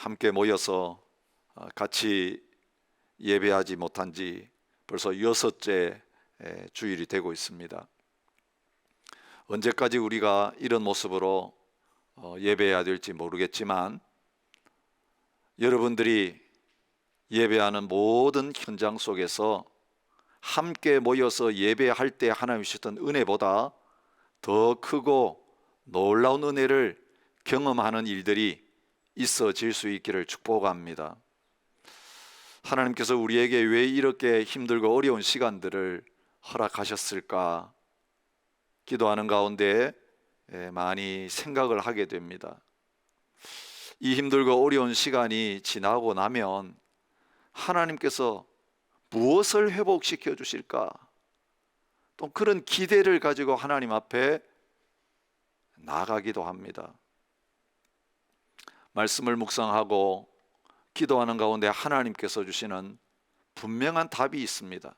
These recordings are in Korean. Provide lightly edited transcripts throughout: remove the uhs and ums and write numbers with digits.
함께 모여서 같이 예배하지 못한 지 벌써 6째 주일이 되고 있습니다. 언제까지 우리가 이런 모습으로 예배해야 될지 모르겠지만, 여러분들이 예배하는 모든 현장 속에서 함께 모여서 예배할 때 하나님 주셨던 은혜보다 더 크고 놀라운 은혜를 경험하는 일들이 있어질 수 있기를 축복합니다. 하나님께서 우리에게 왜 이렇게 힘들고 어려운 시간들을 허락하셨을까 기도하는 가운데 많이 생각을 하게 됩니다. 이 힘들고 어려운 시간이 지나고 나면 하나님께서 무엇을 회복시켜 주실까? 또 그런 기대를 가지고 하나님 앞에 나아가기도 합니다. 말씀을 묵상하고 기도하는 가운데 하나님께서 주시는 분명한 답이 있습니다.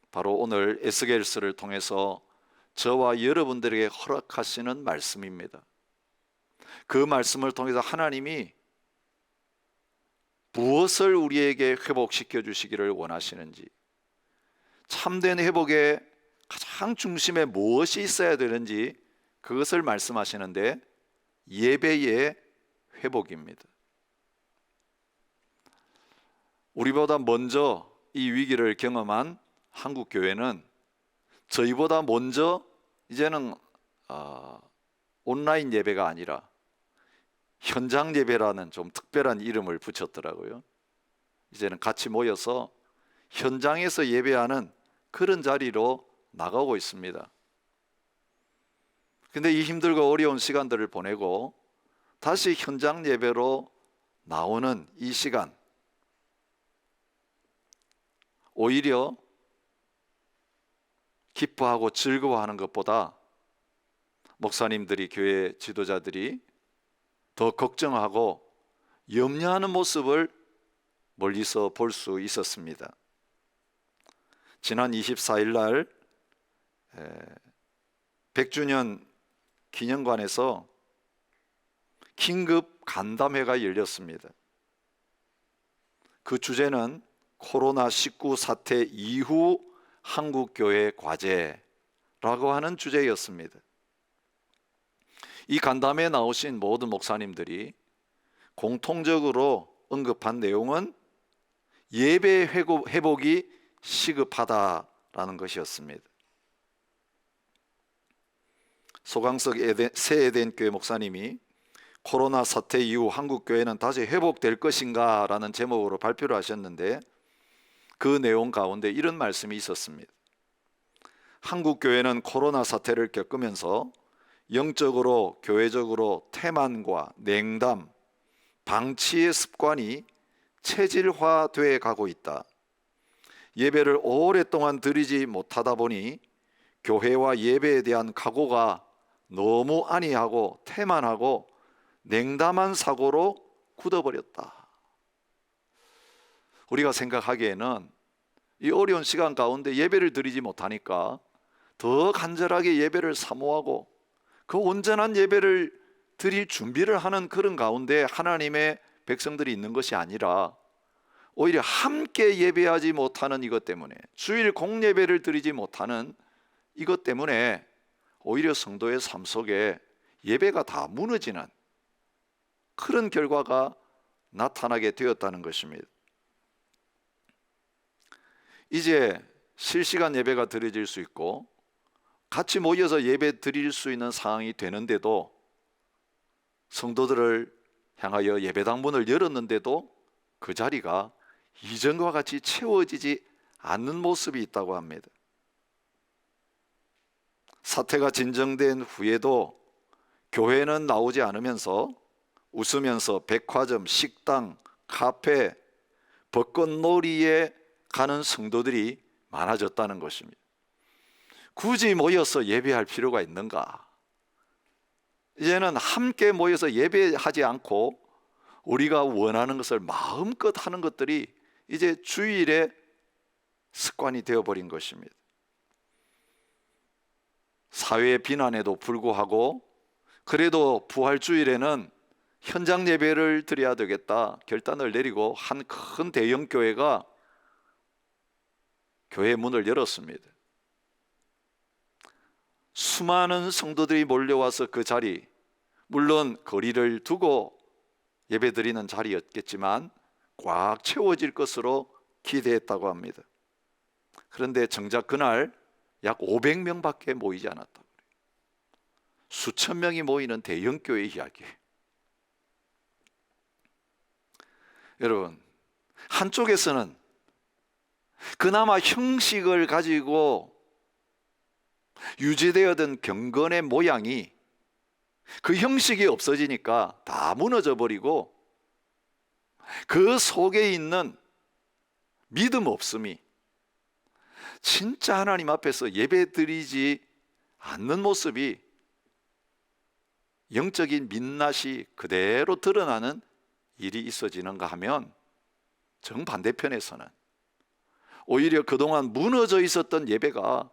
바로 오늘 에스겔서를 통해서 저와 여러분들에게 허락하시는 말씀입니다. 그 말씀을 통해서 하나님이 무엇을 우리에게 회복시켜 주시기를 원하시는지, 참된 회복의 가장 중심에 무엇이 있어야 되는지 그것을 말씀하시는데, 예배의 회복입니다. 우리보다 먼저 이 위기를 경험한 한국 교회는 저희보다 먼저 이제는 온라인 예배가 아니라 현장 예배라는 좀 특별한 이름을 붙였더라고요. 이제는 같이 모여서 현장에서 예배하는 그런 자리로 나가고 있습니다. 근데 이 힘들고 어려운 시간들을 보내고 다시 현장 예배로 나오는 이 시간, 오히려 기뻐하고 즐거워하는 것보다 목사님들이, 교회 지도자들이 더 걱정하고 염려하는 모습을 멀리서 볼 수 있었습니다. 지난 24일 날 100주년 기념관에서 긴급 간담회가 열렸습니다. 그 주제는 코로나19 사태 이후 한국교회 과제라고 하는 주제였습니다. 이 간담회에 나오신 모든 목사님들이 공통적으로 언급한 내용은 예배 회복이 시급하다라는 것이었습니다. 소강석 새 에덴 교회 목사님이 코로나 사태 이후 한국교회는 다시 회복될 것인가 라는 제목으로 발표를 하셨는데, 그 내용 가운데 이런 말씀이 있었습니다. 한국교회는 코로나 사태를 겪으면서 영적으로 교회적으로 태만과 냉담, 방치의 습관이 체질화돼 가고 있다. 예배를 오랫동안 드리지 못하다 보니 교회와 예배에 대한 각오가 너무 안이하고 태만하고 냉담한 사고로 굳어버렸다. 우리가 생각하기에는 이 어려운 시간 가운데 예배를 드리지 못하니까 더 간절하게 예배를 사모하고 그 온전한 예배를 드릴 준비를 하는 그런 가운데 하나님의 백성들이 있는 것이 아니라, 오히려 함께 예배하지 못하는 이것 때문에, 주일 공예배를 드리지 못하는 이것 때문에 오히려 성도의 삶 속에 예배가 다 무너지는 그런 결과가 나타나게 되었다는 것입니다. 이제 실시간 예배가 드려질 수 있고 같이 모여서 예배 드릴 수 있는 상황이 되는데도, 성도들을 향하여 예배당 문을 열었는데도 그 자리가 이전과 같이 채워지지 않는 모습이 있다고 합니다. 사태가 진정된 후에도 교회는 나오지 않으면서 웃으면서 백화점, 식당, 카페, 벚꽃놀이에 가는 성도들이 많아졌다는 것입니다. 굳이 모여서 예배할 필요가 있는가? 이제는 함께 모여서 예배하지 않고 우리가 원하는 것을 마음껏 하는 것들이 이제 주일의 습관이 되어버린 것입니다. 사회의 비난에도 불구하고 그래도 부활주일에는 현장 예배를 드려야 되겠다 결단을 내리고 한 큰 대형 교회가 교회 문을 열었습니다. 수많은 성도들이 몰려와서 그 자리, 물론 거리를 두고 예배드리는 자리였겠지만 꽉 채워질 것으로 기대했다고 합니다. 그런데 정작 그날 약 500명밖에 모이지 않았다고 그래요. 수천 명이 모이는 대형 교회 이야기예요. 여러분, 한쪽에서는 그나마 형식을 가지고 유지되어던 경건의 모양이 그 형식이 없어지니까 다 무너져 버리고 그 속에 있는 믿음 없음이 진짜 하나님 앞에서 예배드리지 않는 모습이 영적인 민낯이 그대로 드러나는 일이 있어지는가 하면 정반대편에서는 오히려 그동안 무너져 있었던 예배가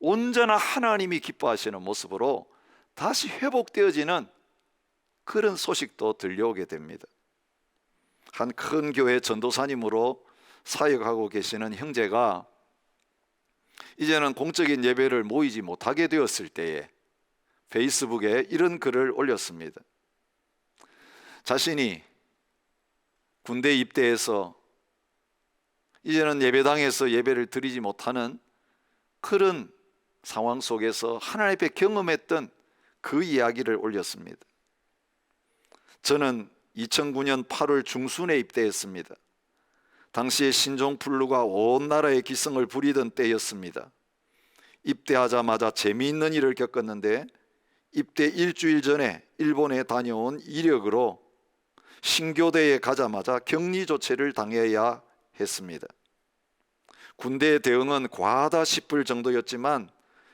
온전한 하나님이 기뻐하시는 모습으로 다시 회복되어지는 그런 소식도 들려오게 됩니다. 한 큰 교회 전도사님으로 사역하고 계시는 형제가 이제는 공적인 예배를 모이지 못하게 되었을 때에 페이스북에 이런 글을 올렸습니다. 자신이 군대 입대해서 이제는 예배당에서 예배를 드리지 못하는 그런 상황 속에서 하나님 앞에 경험했던 그 이야기를 올렸습니다. 저는 2009년 8월 중순에 입대했습니다. 당시에 신종플루가 온 나라에 기승을 부리던 때였습니다. 입대하자마자 재미있는 일을 겪었는데 입대 일주일 전에 일본에 다녀온 이력으로 신교대에 가자마자 격리 조치를 당해야 했습니다. 군대의 대응은 과하다 싶을 정도였지만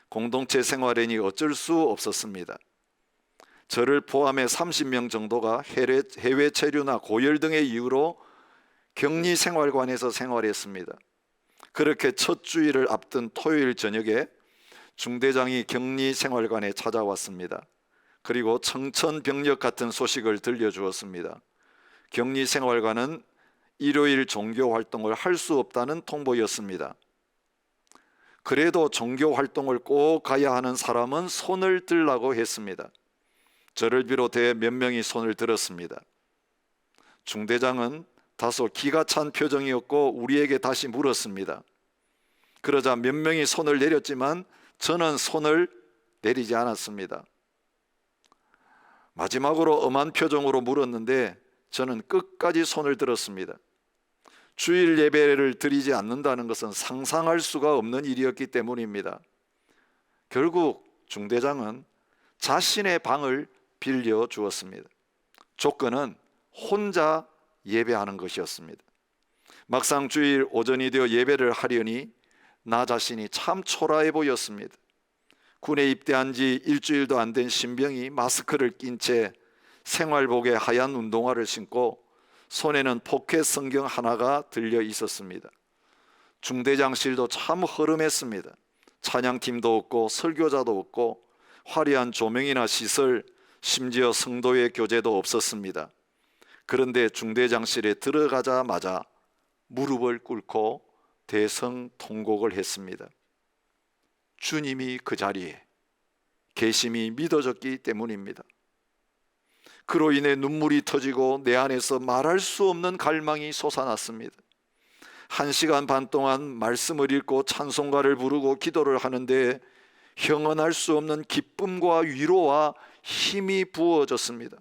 공동체 생활이니 어쩔 수 없었습니다. 저를 포함해 30명 정도가 해외 체류나 고열 등의 이유로 격리 생활관에서 생활했습니다. 그렇게 첫 주일을 앞둔 토요일 저녁에 중대장이 격리 생활관에 찾아왔습니다. 그리고 청천벽력 같은 소식을 들려주었습니다. 격리 생활관은 일요일 종교 활동을 할 수 없다는 통보였습니다. 그래도 종교 활동을 꼭 가야 하는 사람은 손을 들라고 했습니다. 저를 비롯해 몇 명이 손을 들었습니다. 중대장은 다소 기가 찬 표정이었고 우리에게 다시 물었습니다. 그러자 몇 명이 손을 내렸지만 저는 손을 내리지 않았습니다. 마지막으로 엄한 표정으로 물었는데 저는 끝까지 손을 들었습니다. 주일 예배를 드리지 않는다는 것은 상상할 수가 없는 일이었기 때문입니다. 결국 중대장은 자신의 방을 빌려 주었습니다. 조건은 혼자 예배하는 것이었습니다. 막상 주일 오전이 되어 예배를 하려니 나 자신이 참 초라해 보였습니다. 군에 입대한 지 일주일도 안 된 신병이 마스크를 낀 채 생활복에 하얀 운동화를 신고 손에는 포켓 성경 하나가 들려 있었습니다. 중대장실도 참 허름했습니다. 찬양팀도 없고 설교자도 없고 화려한 조명이나 시설, 심지어 성도의 교제도 없었습니다. 그런데 중대장실에 들어가자마자 무릎을 꿇고 대성통곡을 했습니다. 주님이 그 자리에 계심이 믿어졌기 때문입니다. 그로 인해 눈물이 터지고 내 안에서 말할 수 없는 갈망이 솟아났습니다. 1시간 반 동안 말씀을 읽고 찬송가를 부르고 기도를 하는데 형언할 수 없는 기쁨과 위로와 힘이 부어졌습니다.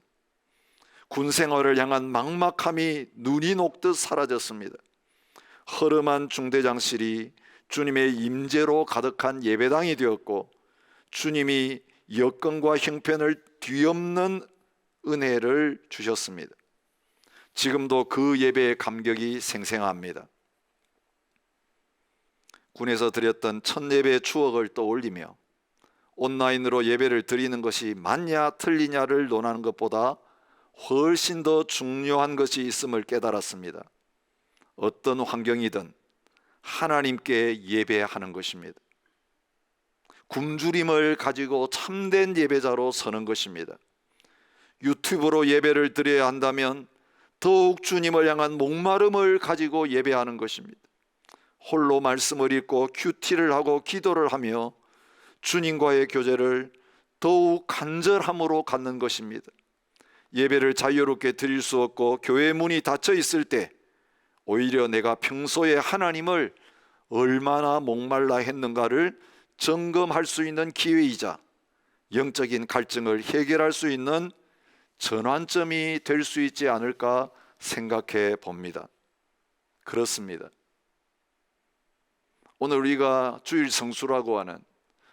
군 생활을 향한 막막함이 눈이 녹듯 사라졌습니다. 허름한 중대장실이 주님의 임재로 가득한 예배당이 되었고 주님이 여건과 형편을 뒤엎는 은혜를 주셨습니다. 지금도 그 예배의 감격이 생생합니다. 군에서 드렸던 첫 예배의 추억을 떠올리며 온라인으로 예배를 드리는 것이 맞냐 틀리냐를 논하는 것보다 훨씬 더 중요한 것이 있음을 깨달았습니다. 어떤 환경이든 하나님께 예배하는 것입니다. 굶주림을 가지고 참된 예배자로 서는 것입니다. 유튜브로 예배를 드려야 한다면 더욱 주님을 향한 목마름을 가지고 예배하는 것입니다. 홀로 말씀을 읽고 큐티를 하고 기도를 하며 주님과의 교제를 더욱 간절함으로 갖는 것입니다. 예배를 자유롭게 드릴 수 없고 교회 문이 닫혀 있을 때 오히려 내가 평소에 하나님을 얼마나 목말라 했는가를 점검할 수 있는 기회이자 영적인 갈증을 해결할 수 있는 전환점이 될 수 있지 않을까 생각해 봅니다. 그렇습니다. 오늘 우리가 주일 성수라고 하는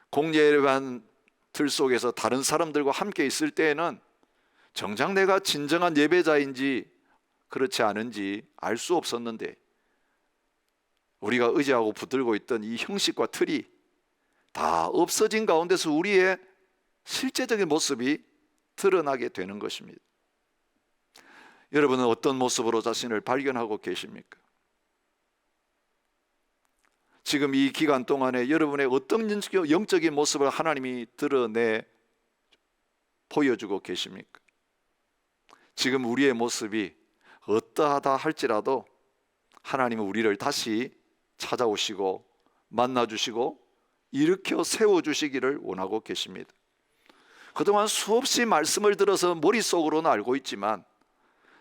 공예반 틀 속에서 다른 사람들과 함께 있을 때에는 정작 내가 진정한 예배자인지 그렇지 않은지 알 수 없었는데, 우리가 의지하고 붙들고 있던 이 형식과 틀이 다 없어진 가운데서 우리의 실제적인 모습이 드러나게 되는 것입니다. 여러분은 어떤 모습으로 자신을 발견하고 계십니까? 지금 이 기간 동안에 여러분의 어떤 영적인 모습을 하나님이 드러내 보여주고 계십니까? 지금 우리의 모습이 어떠하다 할지라도 하나님은 우리를 다시 찾아오시고 만나주시고 일으켜 세워주시기를 원하고 계십니다. 그동안 수없이 말씀을 들어서 머릿속으로는 알고 있지만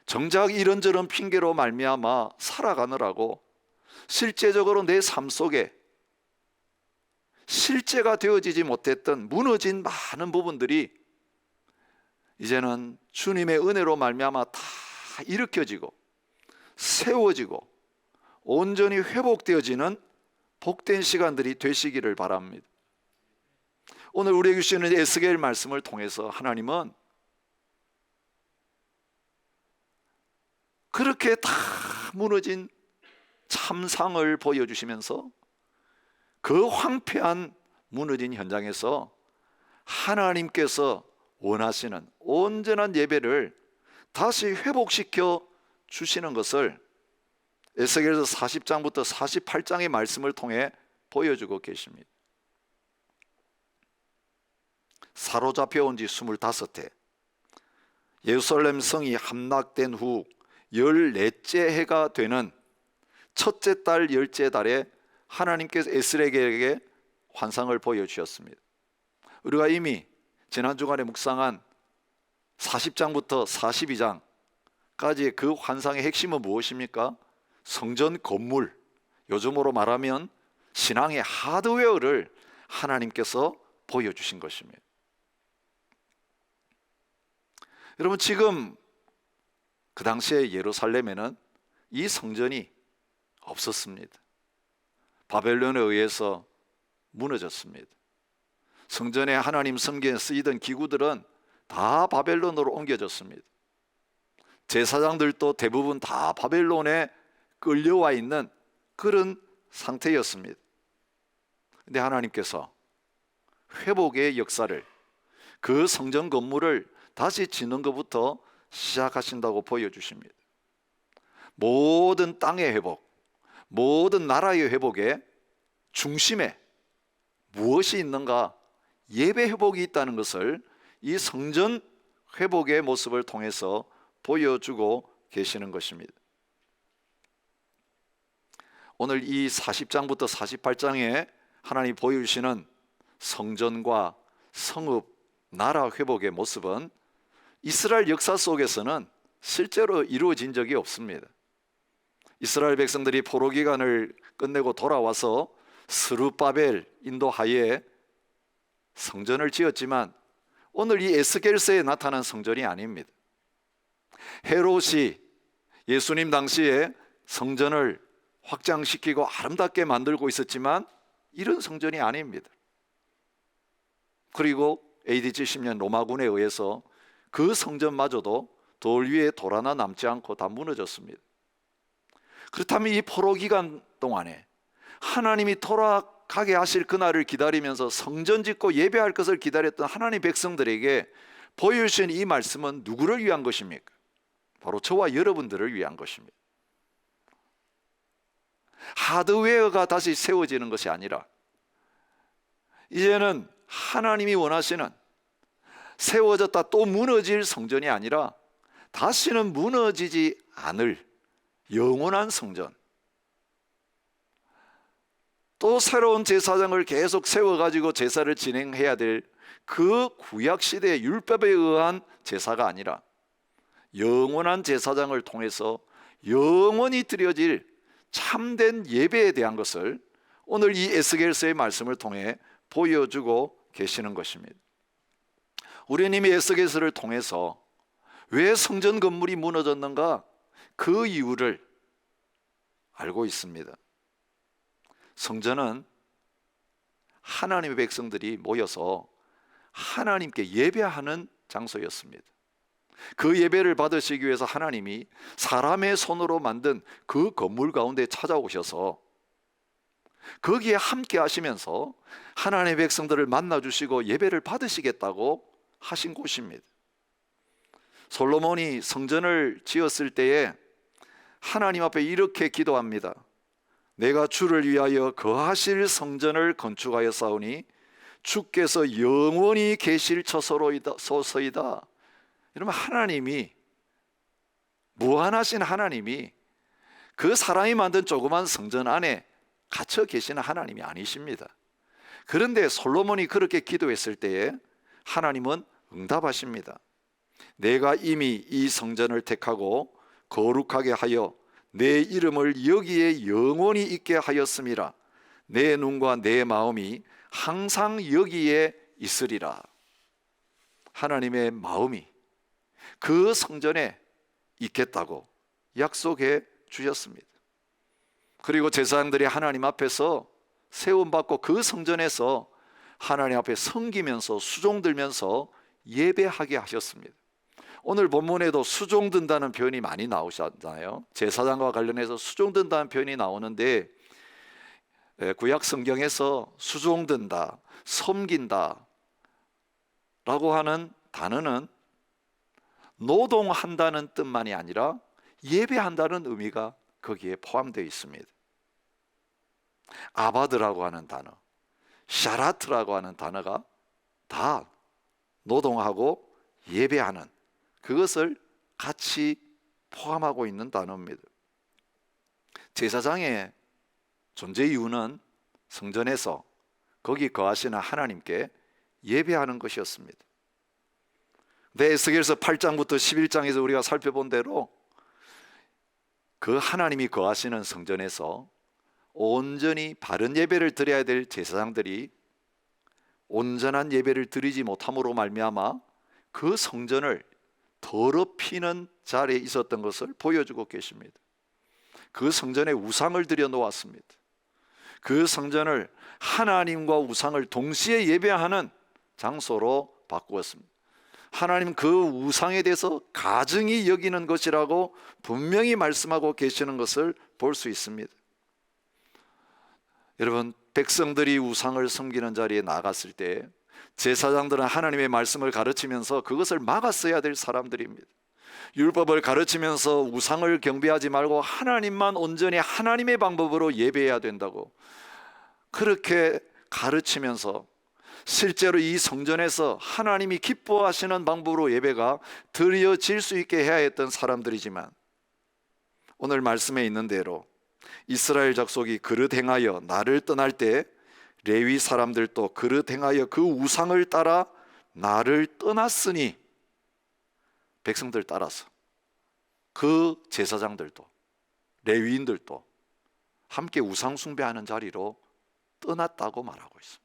정작 이런저런 핑계로 말미암아 살아가느라고 실제적으로 내 삶 속에 실제가 되어지지 못했던 무너진 많은 부분들이 이제는 주님의 은혜로 말미암아 다 일으켜지고 세워지고 온전히 회복되어지는 복된 시간들이 되시기를 바랍니다. 오늘 우리에게 주시는 에스겔 말씀을 통해서 하나님은 그렇게 다 무너진 참상을 보여주시면서 그 황폐한 무너진 현장에서 하나님께서 원하시는 온전한 예배를 다시 회복시켜 주시는 것을 에스겔서 40장부터 48장의 말씀을 통해 보여주고 계십니다. 사로잡혀 온 지 25해, 예루살렘 성이 함락된 후 14째 해가 되는 첫째 달 10째 달에 하나님께서 에스겔에게 환상을 보여주셨습니다. 우리가 이미 지난 주간에 묵상한 40장부터 42장까지의 그 환상의 핵심은 무엇입니까? 성전 건물, 요즘으로 말하면 신앙의 하드웨어를 하나님께서 보여주신 것입니다. 여러분, 지금 그 당시에 예루살렘에는 이 성전이 없었습니다. 바벨론에 의해서 무너졌습니다. 성전에 하나님 성전에 쓰이던 기구들은 다 바벨론으로 옮겨졌습니다. 제사장들도 대부분 다 바벨론에 끌려와 있는 그런 상태였습니다. 그런데 하나님께서 회복의 역사를, 그 성전 건물을 다시 짓는 것부터 시작하신다고 보여주십니다. 모든 땅의 회복, 모든 나라의 회복의 중심에 무엇이 있는가? 예배 회복이 있다는 것을 이 성전 회복의 모습을 통해서 보여주고 계시는 것입니다. 오늘 이 40장부터 48장에 하나님이 보여주시는 성전과 성읍, 나라 회복의 모습은 이스라엘 역사 속에서는 실제로 이루어진 적이 없습니다. 이스라엘 백성들이 포로 기간을 끝내고 돌아와서 스룹바벨 인도하에 성전을 지었지만 오늘 이 에스겔서에 나타난 성전이 아닙니다. 헤롯이 예수님 당시에 성전을 확장시키고 아름답게 만들고 있었지만 이런 성전이 아닙니다. 그리고 AD 70년 로마군에 의해서 그 성전마저도 돌 위에 돌 하나 남지 않고 다 무너졌습니다. 그렇다면 이 포로 기간 동안에 하나님이 돌아가게 하실 그날을 기다리면서 성전 짓고 예배할 것을 기다렸던 하나님 백성들에게 보여주신 이 말씀은 누구를 위한 것입니까? 바로 저와 여러분들을 위한 것입니다. 하드웨어가 다시 세워지는 것이 아니라 이제는 하나님이 원하시는 세워졌다 또 무너질 성전이 아니라 다시는 무너지지 않을 영원한 성전, 또 새로운 제사장을 계속 세워가지고 제사를 진행해야 될 그 구약시대의 율법에 의한 제사가 아니라 영원한 제사장을 통해서 영원히 드려질 참된 예배에 대한 것을 오늘 이 에스겔서의 말씀을 통해 보여주고 계시는 것입니다. 우리는 이미 에스겔서를 통해서 왜 성전 건물이 무너졌는가, 그 이유를 알고 있습니다. 성전은 하나님의 백성들이 모여서 하나님께 예배하는 장소였습니다. 그 예배를 받으시기 위해서 하나님이 사람의 손으로 만든 그 건물 가운데 찾아오셔서 거기에 함께 하시면서 하나님의 백성들을 만나주시고 예배를 받으시겠다고 하신 곳입니다. 솔로몬이 성전을 지었을 때에 하나님 앞에 이렇게 기도합니다. 내가 주를 위하여 거하실 성전을 건축하였사오니 주께서 영원히 계실 처소로소서이다. 이러면 하나님이, 무한하신 하나님이 그 사람이 만든 조그만 성전 안에 갇혀 계시는 하나님이 아니십니다. 그런데 솔로몬이 그렇게 기도했을 때에 하나님은 응답하십니다. 내가 이미 이 성전을 택하고 거룩하게 하여 내 이름을 여기에 영원히 있게 하였음이라. 내 눈과 내 마음이 항상 여기에 있으리라. 하나님의 마음이 그 성전에 있겠다고 약속해 주셨습니다. 그리고 제사장들이 하나님 앞에서 세움받고 그 성전에서 하나님 앞에 섬기면서 수종들면서 예배하게 하셨습니다. 오늘 본문에도 수종든다는 표현이 많이 나오잖아요. 제사장과 관련해서 수종든다는 표현이 나오는데, 구약 성경에서 수종든다, 섬긴다 라고 하는 단어는 노동한다는 뜻만이 아니라 예배한다는 의미가 거기에 포함되어 있습니다. 아바드라고 하는 단어, 샤라트라고 하는 단어가 다 노동하고 예배하는, 그것을 같이 포함하고 있는 단어입니다. 제사장의 존재 이유는 성전에서 거기 거하시는 하나님께 예배하는 것이었습니다. 근데 에스겔서 8장부터 11장에서 우리가 살펴본 대로 그 하나님이 거하시는 성전에서 온전히 바른 예배를 드려야 될 제사장들이 온전한 예배를 드리지 못함으로 말미암아 그 성전을 더럽히는 자리에 있었던 것을 보여주고 계십니다. 그 성전에 우상을 들여 놓았습니다. 그 성전을 하나님과 우상을 동시에 예배하는 장소로 바꾸었습니다. 하나님 그 우상에 대해서 가증히 여기는 것이라고 분명히 말씀하고 계시는 것을 볼 수 있습니다. 여러분, 백성들이 우상을 섬기는 자리에 나갔을 때 제사장들은 하나님의 말씀을 가르치면서 그것을 막았어야 될 사람들입니다. 율법을 가르치면서 우상을 경배하지 말고 하나님만 온전히 하나님의 방법으로 예배해야 된다고 그렇게 가르치면서 실제로 이 성전에서 하나님이 기뻐하시는 방법으로 예배가 드려질 수 있게 해야 했던 사람들이지만, 오늘 말씀에 있는 대로 이스라엘 족속이 그릇 행하여 나를 떠날 때 레위 사람들도 그릇 행하여 그 우상을 따라 나를 떠났으니, 백성들 따라서 그 제사장들도 레위인들도 함께 우상 숭배하는 자리로 떠났다고 말하고 있습니다.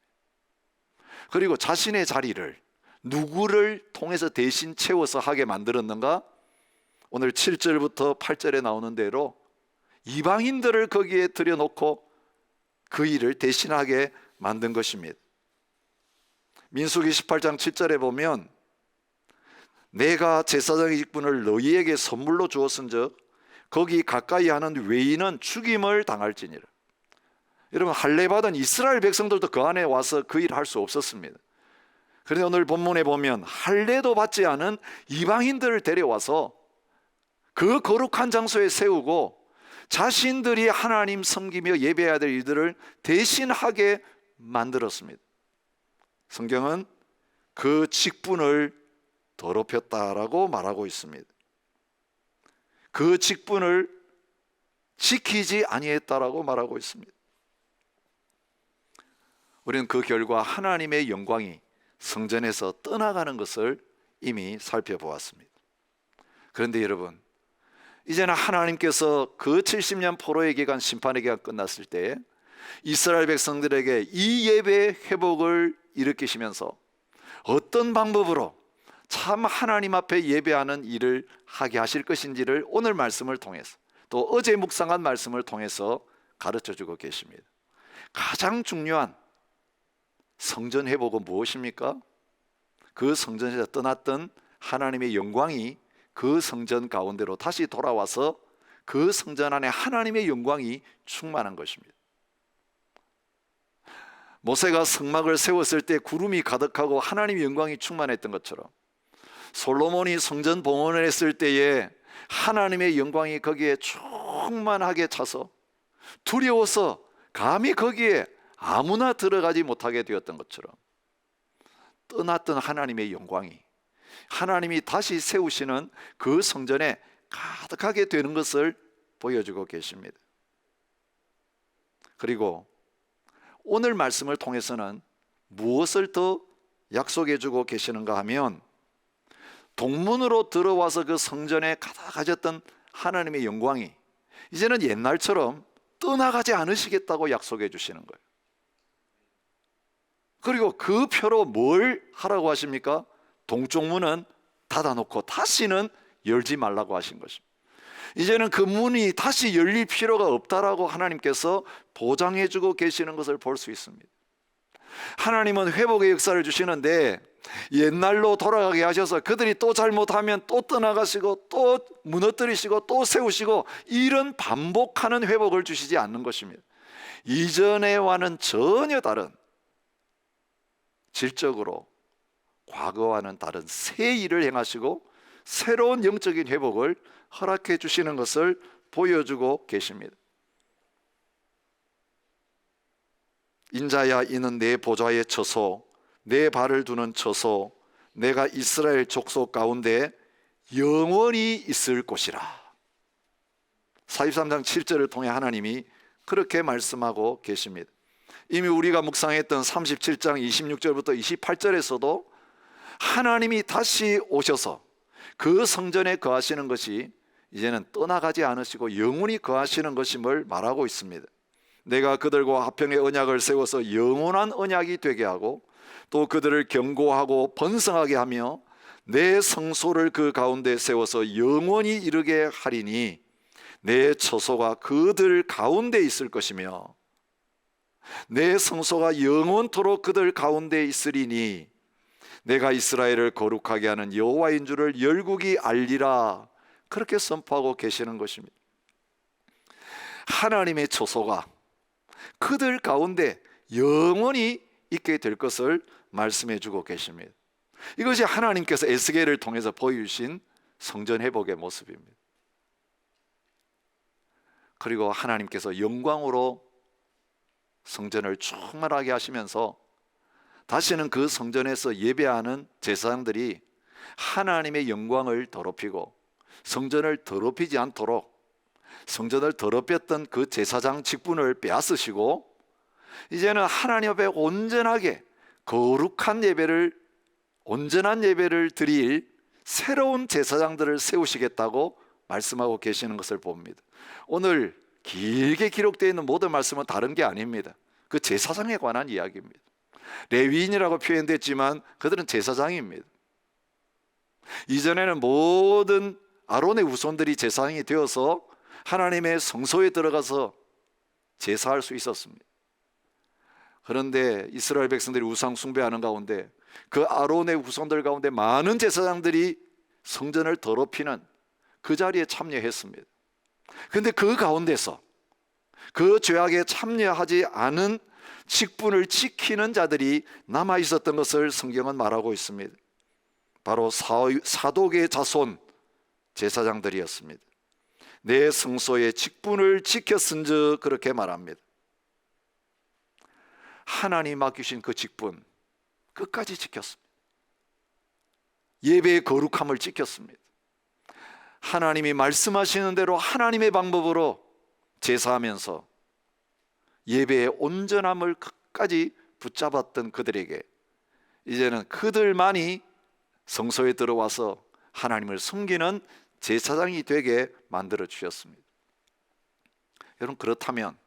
그리고 자신의 자리를 누구를 통해서 대신 채워서 하게 만들었는가? 오늘 7절부터 8절에 나오는 대로 이방인들을 거기에 들여놓고 그 일을 대신하게 만든 것입니다. 민수기 18장 7절에 보면 내가 제사장의 직분을 너희에게 선물로 주었은즉 거기 가까이 하는 외인은 죽임을 당할지니라. 여러분, 할례받은 이스라엘 백성들도 그 안에 와서 그 일을 할 수 없었습니다. 그런데 오늘 본문에 보면 할례도 받지 않은 이방인들을 데려와서 그 거룩한 장소에 세우고 자신들이 하나님 섬기며 예배해야 될 일들을 대신하게 만들었습니다. 성경은 그 직분을 더럽혔다라고 말하고 있습니다. 그 직분을 지키지 아니했다라고 말하고 있습니다. 우리는 그 결과 하나님의 영광이 성전에서 떠나가는 것을 이미 살펴보았습니다. 그런데 여러분, 이제는 하나님께서 그 70년 포로의 기간, 심판의 기간 끝났을 때 이스라엘 백성들에게 이 예배의 회복을 일으키시면서 어떤 방법으로 참 하나님 앞에 예배하는 일을 하게 하실 것인지를 오늘 말씀을 통해서, 또 어제 묵상한 말씀을 통해서 가르쳐 주고 계십니다. 가장 중요한 성전 회복은 무엇입니까? 그 성전에서 떠났던 하나님의 영광이 그 성전 가운데로 다시 돌아와서 그 성전 안에 하나님의 영광이 충만한 것입니다. 모세가 성막을 세웠을 때 구름이 가득하고 하나님의 영광이 충만했던 것처럼, 솔로몬이 성전 봉헌을 했을 때에 하나님의 영광이 거기에 충만하게 차서 두려워서 감히 거기에 아무나 들어가지 못하게 되었던 것처럼, 떠났던 하나님의 영광이 하나님이 다시 세우시는 그 성전에 가득하게 되는 것을 보여주고 계십니다. 그리고 오늘 말씀을 통해서는 무엇을 더 약속해 주고 계시는가 하면, 동문으로 들어와서 그 성전에 가득하셨던 하나님의 영광이 이제는 옛날처럼 떠나가지 않으시겠다고 약속해 주시는 거예요. 그리고 그 표로 뭘 하라고 하십니까? 동쪽 문은 닫아놓고 다시는 열지 말라고 하신 것입니다. 이제는 그 문이 다시 열릴 필요가 없다라고 하나님께서 보장해 주고 계시는 것을 볼 수 있습니다. 하나님은 회복의 역사를 주시는데 옛날로 돌아가게 하셔서 그들이 또 잘못하면 또 떠나가시고 또 무너뜨리시고 또 세우시고, 이런 반복하는 회복을 주시지 않는 것입니다. 이전에와는 전혀 다른, 질적으로 과거와는 다른 새 일을 행하시고 새로운 영적인 회복을 허락해 주시는 것을 보여주고 계십니다. 인자야, 이는 내 보좌의 처소, 내 발을 두는 처소, 내가 이스라엘 족속 가운데 영원히 있을 곳이라. 43장 7절을 통해 하나님이 그렇게 말씀하고 계십니다. 이미 우리가 묵상했던 37장 26절부터 28절에서도 하나님이 다시 오셔서 그 성전에 거하시는 것이 이제는 떠나가지 않으시고 영원히 거하시는 것임을 말하고 있습니다. 내가 그들과 화평의 언약을 세워서 영원한 언약이 되게 하고, 또 그들을 견고하고 번성하게 하며 내 성소를 그 가운데 세워서 영원히 이르게 하리니 내 처소가 그들 가운데 있을 것이며 내 성소가 영원토록 그들 가운데 있으리니 내가 이스라엘을 거룩하게 하는 여호와인 줄을 열국이 알리라. 그렇게 선포하고 계시는 것입니다. 하나님의 처소가 그들 가운데 영원히 있게 될 것을 말씀해 주고 계십니다. 이것이 하나님께서 에스겔을 통해서 보여주신 성전 회복의 모습입니다. 그리고 하나님께서 영광으로 성전을 충만하게 하시면서 다시는 그 성전에서 예배하는 제사장들이 하나님의 영광을 더럽히고 성전을 더럽히지 않도록 성전을 더럽혔던 그 제사장 직분을 빼앗으시고, 이제는 하나님 앞에 온전하게 거룩한 예배를, 온전한 예배를 드릴 새로운 제사장들을 세우시겠다고 말씀하고 계시는 것을 봅니다. 오늘 길게 기록되어 있는 모든 말씀은 다른 게 아닙니다. 그 제사장에 관한 이야기입니다. 레위인이라고 표현됐지만 그들은 제사장입니다. 이전에는 모든 아론의 후손들이 제사장이 되어서 하나님의 성소에 들어가서 제사할 수 있었습니다. 그런데 이스라엘 백성들이 우상 숭배하는 가운데 그 아론의 후손들 가운데 많은 제사장들이 성전을 더럽히는 그 자리에 참여했습니다. 그런데 그 가운데서 그 죄악에 참여하지 않은 직분을 지키는 자들이 남아 있었던 것을 성경은 말하고 있습니다. 바로 사독의 자손 제사장들이었습니다. 내 성소의 직분을 지켰은즉 그렇게 말합니다. 하나님 맡기신 그 직분 끝까지 지켰습니다. 예배의 거룩함을 지켰습니다. 하나님이 말씀하시는 대로 하나님의 방법으로 제사하면서 예배의 온전함을 끝까지 붙잡았던 그들에게 이제는 그들만이 성소에 들어와서 하나님을 섬기는 제사장이 되게 만들어 주셨습니다. 여러분, 그렇다면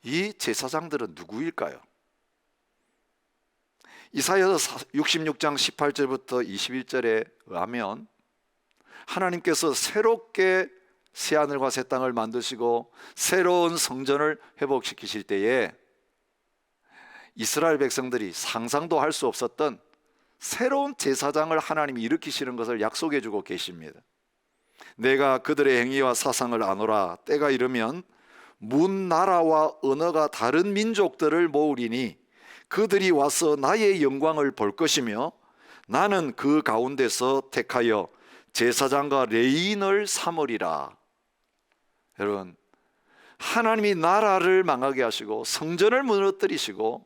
이 제사장들은 누구일까요? 이사야서 66장 18절부터 21절에 의하면 하나님께서 새롭게 새하늘과 새 땅을 만드시고 새로운 성전을 회복시키실 때에 이스라엘 백성들이 상상도 할 수 없었던 새로운 제사장을 하나님이 일으키시는 것을 약속해 주고 계십니다. 내가 그들의 행위와 사상을 아노라. 때가 이르면 문 나라와 언어가 다른 민족들을 모으리니 그들이 와서 나의 영광을 볼 것이며 나는 그 가운데서 택하여 제사장과 레위인을 삼으리라. 여러분, 하나님이 나라를 망하게 하시고 성전을 무너뜨리시고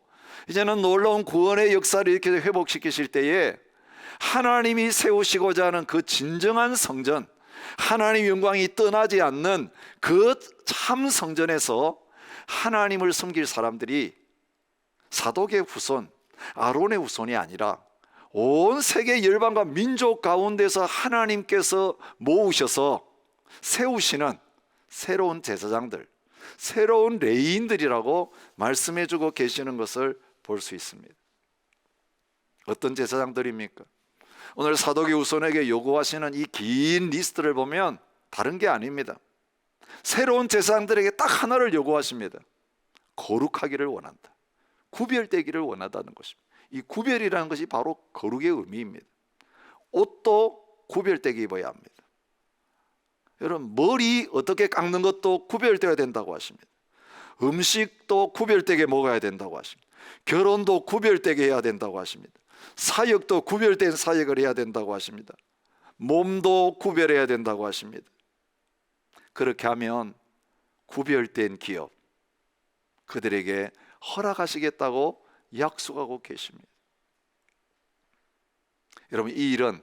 이제는 놀라운 구원의 역사를 이렇게 회복시키실 때에 하나님이 세우시고자 하는 그 진정한 성전, 하나님의 영광이 떠나지 않는 그 참 성전에서 하나님을 섬길 사람들이 사독의 후손, 아론의 후손이 아니라 온 세계 열방과 민족 가운데서 하나님께서 모으셔서 세우시는 새로운 제사장들, 새로운 레위인들이라고 말씀해주고 계시는 것을 볼 수 있습니다. 어떤 제사장들입니까? 오늘 사독의 후손에게 요구하시는 이 긴 리스트를 보면 다른 게 아닙니다. 새로운 제사장들에게 딱 하나를 요구하십니다. 거룩하기를 원한다. 구별되기를 원한다는 것입니다. 이 구별이라는 것이 바로 거룩의 의미입니다. 옷도 구별되게 입어야 합니다. 여러분, 머리 어떻게 깎는 것도 구별되어야 된다고 하십니다. 음식도 구별되게 먹어야 된다고 하십니다. 결혼도 구별되게 해야 된다고 하십니다. 사역도 구별된 사역을 해야 된다고 하십니다. 몸도 구별해야 된다고 하십니다. 그렇게 하면 구별된 기업, 그들에게 허락하시겠다고 약속하고 계십니다. 여러분, 이 일은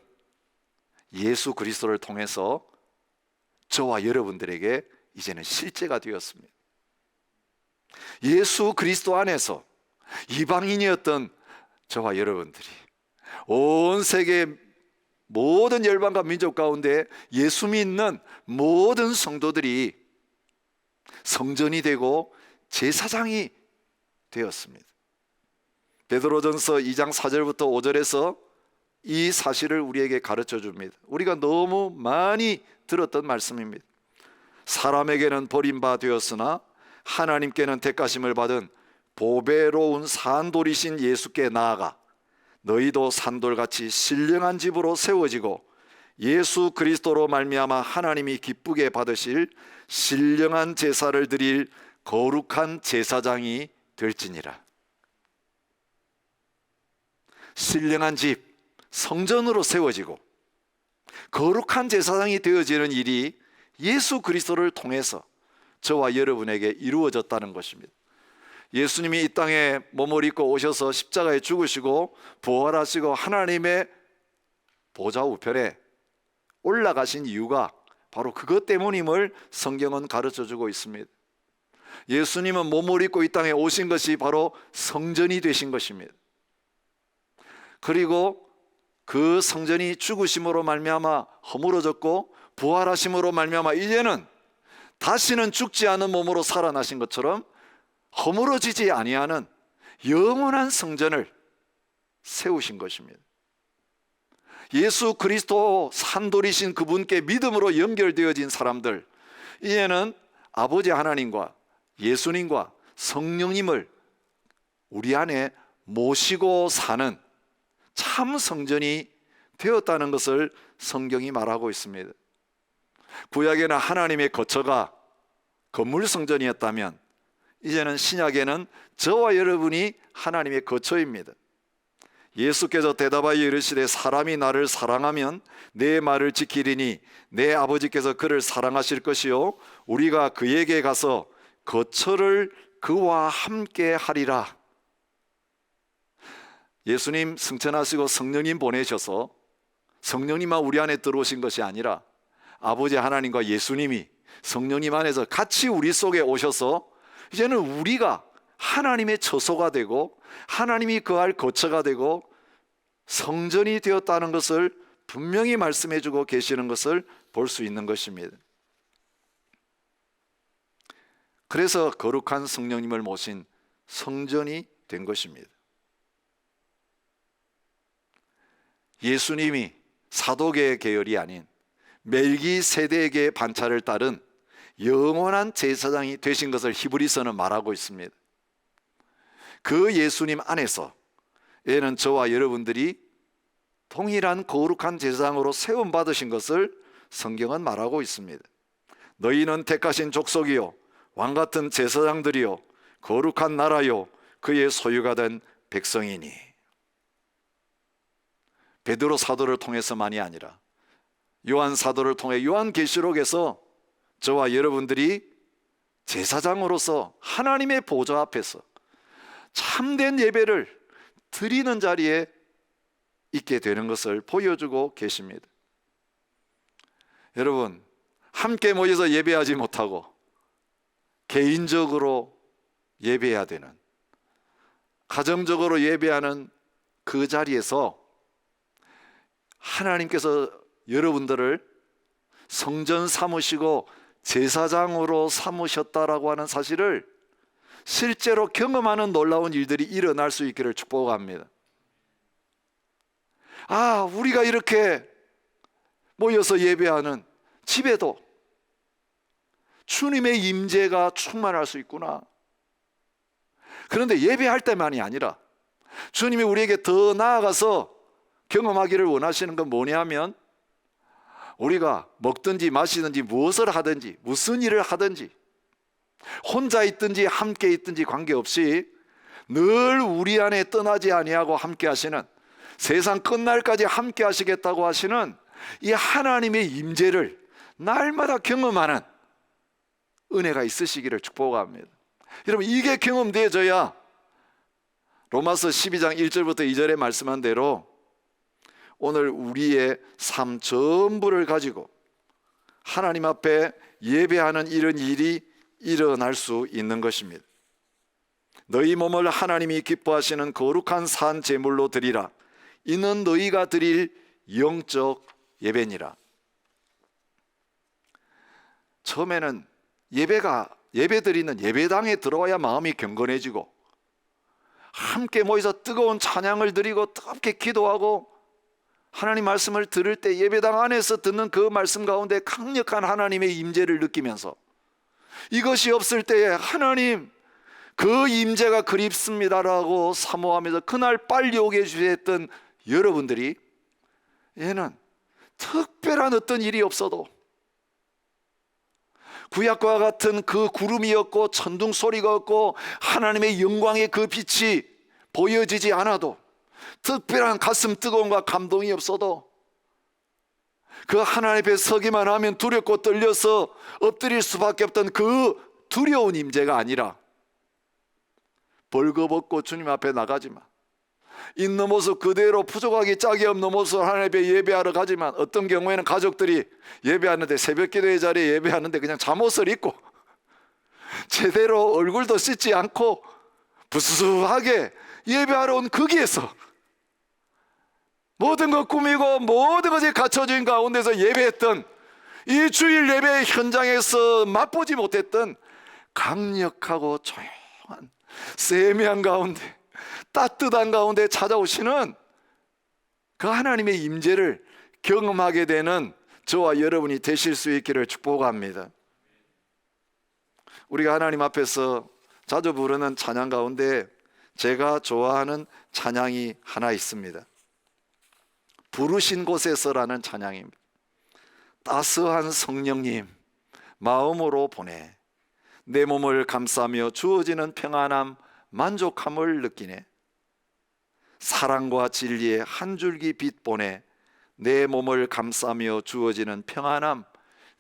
예수 그리스도를 통해서 저와 여러분들에게 이제는 실제가 되었습니다. 예수 그리스도 안에서 이방인이었던 저와 여러분들이 온 세계 모든 열방과 민족 가운데 예수 믿는 모든 성도들이 성전이 되고 제사장이 되었습니다. 베드로전서 2장 4절부터 5절에서 이 사실을 우리에게 가르쳐 줍니다. 우리가 너무 많이 들었던 말씀입니다. 사람에게는 버림바 되었으나 하나님께는 택하심을 받은 보배로운 산돌이신 예수께 나아가 너희도 산돌같이 신령한 집으로 세워지고 예수 그리스도로 말미암아 하나님이 기쁘게 받으실 신령한 제사를 드릴 거룩한 제사장이 될지니라. 신령한 집, 성전으로 세워지고 거룩한 제사장이 되어지는 일이 예수 그리스도를 통해서 저와 여러분에게 이루어졌다는 것입니다. 예수님이 이 땅에 몸을 입고 오셔서 십자가에 죽으시고 부활하시고 하나님의 보좌 우편에 올라가신 이유가 바로 그것 때문임을 성경은 가르쳐주고 있습니다. 예수님은 몸을 입고 이 땅에 오신 것이 바로 성전이 되신 것입니다. 그리고 그 성전이 죽으심으로 말미암아 허물어졌고 부활하심으로 말미암아 이제는 다시는 죽지 않은 몸으로 살아나신 것처럼 허물어지지 아니하는 영원한 성전을 세우신 것입니다. 예수 그리스도 산돌이신 그분께 믿음으로 연결되어진 사람들, 이제는 아버지 하나님과 예수님과 성령님을 우리 안에 모시고 사는 참 성전이 되었다는 것을 성경이 말하고 있습니다. 구약에는 하나님의 거처가 건물 성전이었다면 이제는 신약에는 저와 여러분이 하나님의 거처입니다. 예수께서 대답하여 이르시되 사람이 나를 사랑하면 내 말을 지키리니 내 아버지께서 그를 사랑하실 것이요 우리가 그에게 가서 거처를 그와 함께 하리라. 예수님 승천하시고 성령님 보내셔서 성령님만 우리 안에 들어오신 것이 아니라 아버지 하나님과 예수님이 성령님 안에서 같이 우리 속에 오셔서 이제는 우리가 하나님의 처소가 되고 하나님이 거할 거처가 되고 성전이 되었다는 것을 분명히 말씀해 주고 계시는 것을 볼 수 있는 것입니다. 그래서 거룩한 성령님을 모신 성전이 된 것입니다. 예수님이 사도계의 계열이 아닌 멜기세덱의 반차를 따른 영원한 제사장이 되신 것을 히브리서는 말하고 있습니다. 그 예수님 안에서 얘는 저와 여러분들이 동일한 거룩한 제사장으로 세움 받으신 것을 성경은 말하고 있습니다. 너희는 택하신 족속이요 왕같은 제사장들이요 거룩한 나라요 그의 소유가 된 백성이니. 베드로 사도를 통해서만이 아니라 요한 사도를 통해 요한계시록에서 저와 여러분들이 제사장으로서 하나님의 보좌 앞에서 참된 예배를 드리는 자리에 있게 되는 것을 보여주고 계십니다. 여러분, 함께 모여서 예배하지 못하고 개인적으로 예배해야 되는, 가정적으로 예배하는 그 자리에서 하나님께서 여러분들을 성전 삼으시고 제사장으로 삼으셨다라고 하는 사실을 실제로 경험하는 놀라운 일들이 일어날 수 있기를 축복합니다. 우리가 이렇게 모여서 예배하는 집에도 주님의 임재가 충만할 수 있구나. 그런데 예배할 때만이 아니라 주님이 우리에게 더 나아가서 경험하기를 원하시는 건 뭐냐면 우리가 먹든지 마시든지 무엇을 하든지 무슨 일을 하든지 혼자 있든지 함께 있든지 관계없이 늘 우리 안에 떠나지 아니하고 함께 하시는, 세상 끝날까지 함께 하시겠다고 하시는 이 하나님의 임재를 날마다 경험하는 은혜가 있으시기를 축복합니다. 여러분, 이게 경험되어져야 로마서 12장 1절부터 2절에 말씀한 대로 오늘 우리의 삶 전부를 가지고 하나님 앞에 예배하는 이런 일이 일어날 수 있는 것입니다. 너희 몸을 하나님이 기뻐하시는 거룩한 산 제물로 드리라. 이는 너희가 드릴 영적 예배니라. 처음에는 예배 드리는 예배당에 들어와야 마음이 경건해지고 함께 모여서 뜨거운 찬양을 드리고 뜨겁게 기도하고 하나님 말씀을 들을 때 예배당 안에서 듣는 그 말씀 가운데 강력한 하나님의 임재를 느끼면서, 이것이 없을 때에 하나님 그 임재가 그립습니다라고 사모하면서 그날 빨리 오게 해주셨던 여러분들이 얘는 특별한 어떤 일이 없어도 구약과 같은 그 구름이 없고 천둥 소리가 없고 하나님의 영광의 그 빛이 보여지지 않아도, 특별한 가슴 뜨거움과 감동이 없어도 그 하나님 앞에 서기만 하면 두렵고 떨려서 엎드릴 수밖에 없던 그 두려운 임재가 아니라 벌거벗고 주님 앞에 나가지만 있는 모습 그대로 부족하기 짝이 없는 모습 하나님 앞에 예배하러 가지만, 어떤 경우에는 가족들이 예배하는데 새벽 기도의 자리에 예배하는데 그냥 잠옷을 입고 제대로 얼굴도 씻지 않고 부스스하게 예배하러 온 거기에서 모든 것 꾸미고 모든 것이 갖춰진 가운데서 예배했던 이 주일 예배 현장에서 맛보지 못했던 강력하고 조용한 세미한 가운데, 따뜻한 가운데 찾아오시는 그 하나님의 임재를 경험하게 되는 저와 여러분이 되실 수 있기를 축복합니다. 우리가 하나님 앞에서 자주 부르는 찬양 가운데 제가 좋아하는 찬양이 하나 있습니다. 부르신 곳에서라는 찬양입니다. 따스한 성령님 마음으로 보내 내 몸을 감싸며 주어지는 평안함 만족함을 느끼네. 사랑과 진리의 한 줄기 빛 보내 내 몸을 감싸며 주어지는 평안함,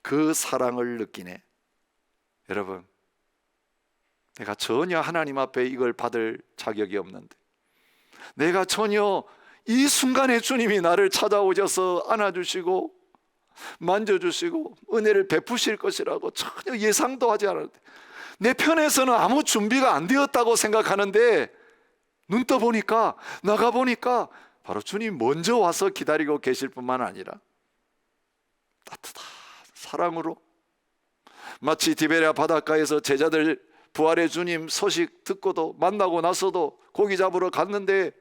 그 사랑을 느끼네. 여러분, 내가 전혀 하나님 앞에 이걸 받을 자격이 없는데, 내가 전혀 이 순간에 주님이 나를 찾아오셔서 안아주시고 만져주시고 은혜를 베푸실 것이라고 전혀 예상도 하지 않았는데, 내 편에서는 아무 준비가 안 되었다고 생각하는데 눈 떠보니까, 나가보니까 바로 주님 먼저 와서 기다리고 계실 뿐만 아니라 따뜻한 사랑으로, 마치 디베랴 바닷가에서 제자들 부활의 주님 소식 듣고도 만나고 나서도 고기 잡으러 갔는데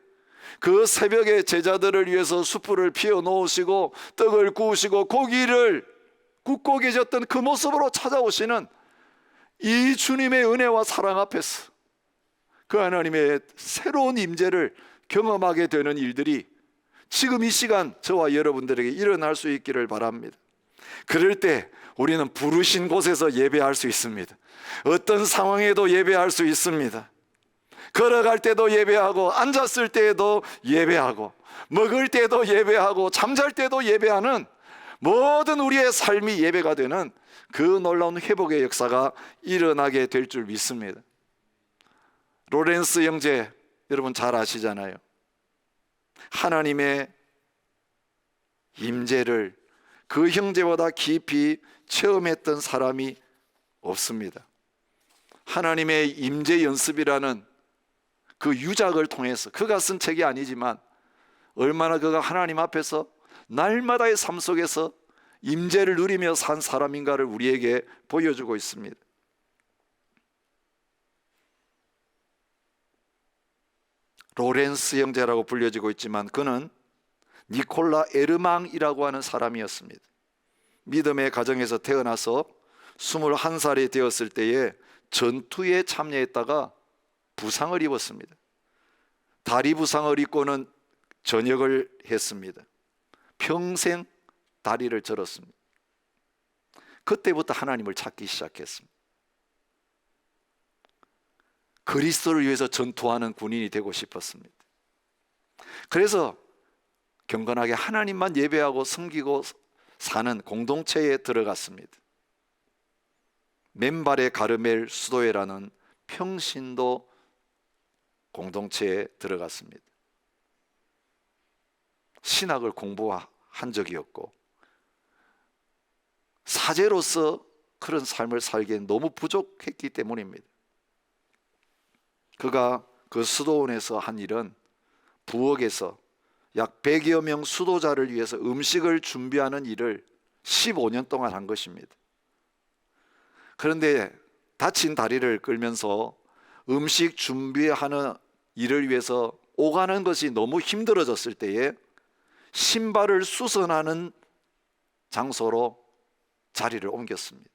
그 새벽에 제자들을 위해서 숯불을 피워 놓으시고 떡을 구우시고 고기를 굽고 계셨던 그 모습으로 찾아오시는 이 주님의 은혜와 사랑 앞에서 그 하나님의 새로운 임재를 경험하게 되는 일들이 지금 이 시간 저와 여러분들에게 일어날 수 있기를 바랍니다. 그럴 때 우리는 부르신 곳에서 예배할 수 있습니다. 어떤 상황에도 예배할 수 있습니다. 걸어갈 때도 예배하고, 앉았을 때에도 예배하고, 먹을 때도 예배하고, 잠잘 때도 예배하는 모든 우리의 삶이 예배가 되는 그 놀라운 회복의 역사가 일어나게 될 줄 믿습니다. 로렌스 형제 여러분 잘 아시잖아요. 하나님의 임재를 그 형제보다 깊이 체험했던 사람이 없습니다. 하나님의 임재 연습이라는 그 유작을 통해서, 그가 쓴 책이 아니지만 얼마나 그가 하나님 앞에서 날마다의 삶 속에서 임재를 누리며 산 사람인가를 우리에게 보여주고 있습니다. 로렌스 형제라고 불려지고 있지만 그는 니콜라 에르망이라고 하는 사람이었습니다. 믿음의 가정에서 태어나서 21살이 되었을 때에 전투에 참여했다가 부상을 입었습니다. 다리 부상을 입고는 전역을 했습니다. 평생 다리를 절었습니다. 그때부터 하나님을 찾기 시작했습니다. 그리스도를 위해서 전투하는 군인이 되고 싶었습니다. 그래서 경건하게 하나님만 예배하고 섬기고 사는 공동체에 들어갔습니다. 맨발의 가르멜 수도회라는 평신도 공동체에 들어갔습니다. 신학을 공부한 적이 없고 사제로서 그런 삶을 살기엔 너무 부족했기 때문입니다. 그가 그 수도원에서 한 일은 부엌에서 약 100여 명 수도자를 위해서 음식을 준비하는 일을 15년 동안 한 것입니다. 그런데 다친 다리를 끌면서 음식 준비하는 일을 위해서 오가는 것이 너무 힘들어졌을 때에 신발을 수선하는 장소로 자리를 옮겼습니다.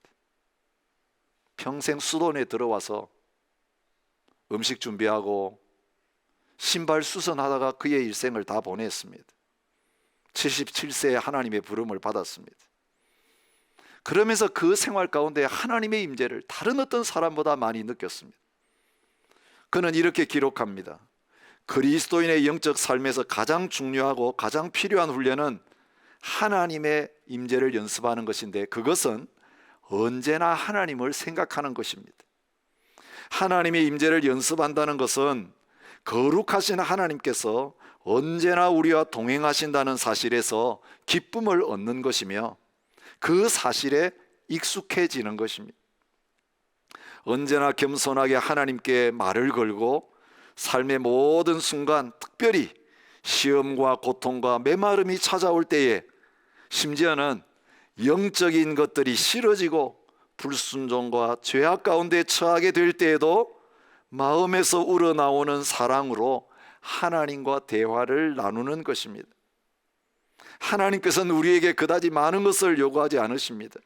평생 수도원에 들어와서 음식 준비하고 신발 수선하다가 그의 일생을 다 보냈습니다. 77세에 하나님의 부름을 받았습니다. 그러면서 그 생활 가운데 하나님의 임재를 다른 어떤 사람보다 많이 느꼈습니다. 그는 이렇게 기록합니다. 그리스도인의 영적 삶에서 가장 중요하고 가장 필요한 훈련은 하나님의 임재를 연습하는 것인데, 그것은 언제나 하나님을 생각하는 것입니다. 하나님의 임재를 연습한다는 것은 거룩하신 하나님께서 언제나 우리와 동행하신다는 사실에서 기쁨을 얻는 것이며 그 사실에 익숙해지는 것입니다. 언제나 겸손하게 하나님께 말을 걸고 삶의 모든 순간, 특별히 시험과 고통과 메마름이 찾아올 때에, 심지어는 영적인 것들이 싫어지고 불순종과 죄악 가운데 처하게 될 때에도 마음에서 우러나오는 사랑으로 하나님과 대화를 나누는 것입니다. 하나님께서는 우리에게 그다지 많은 것을 요구하지 않으십니다.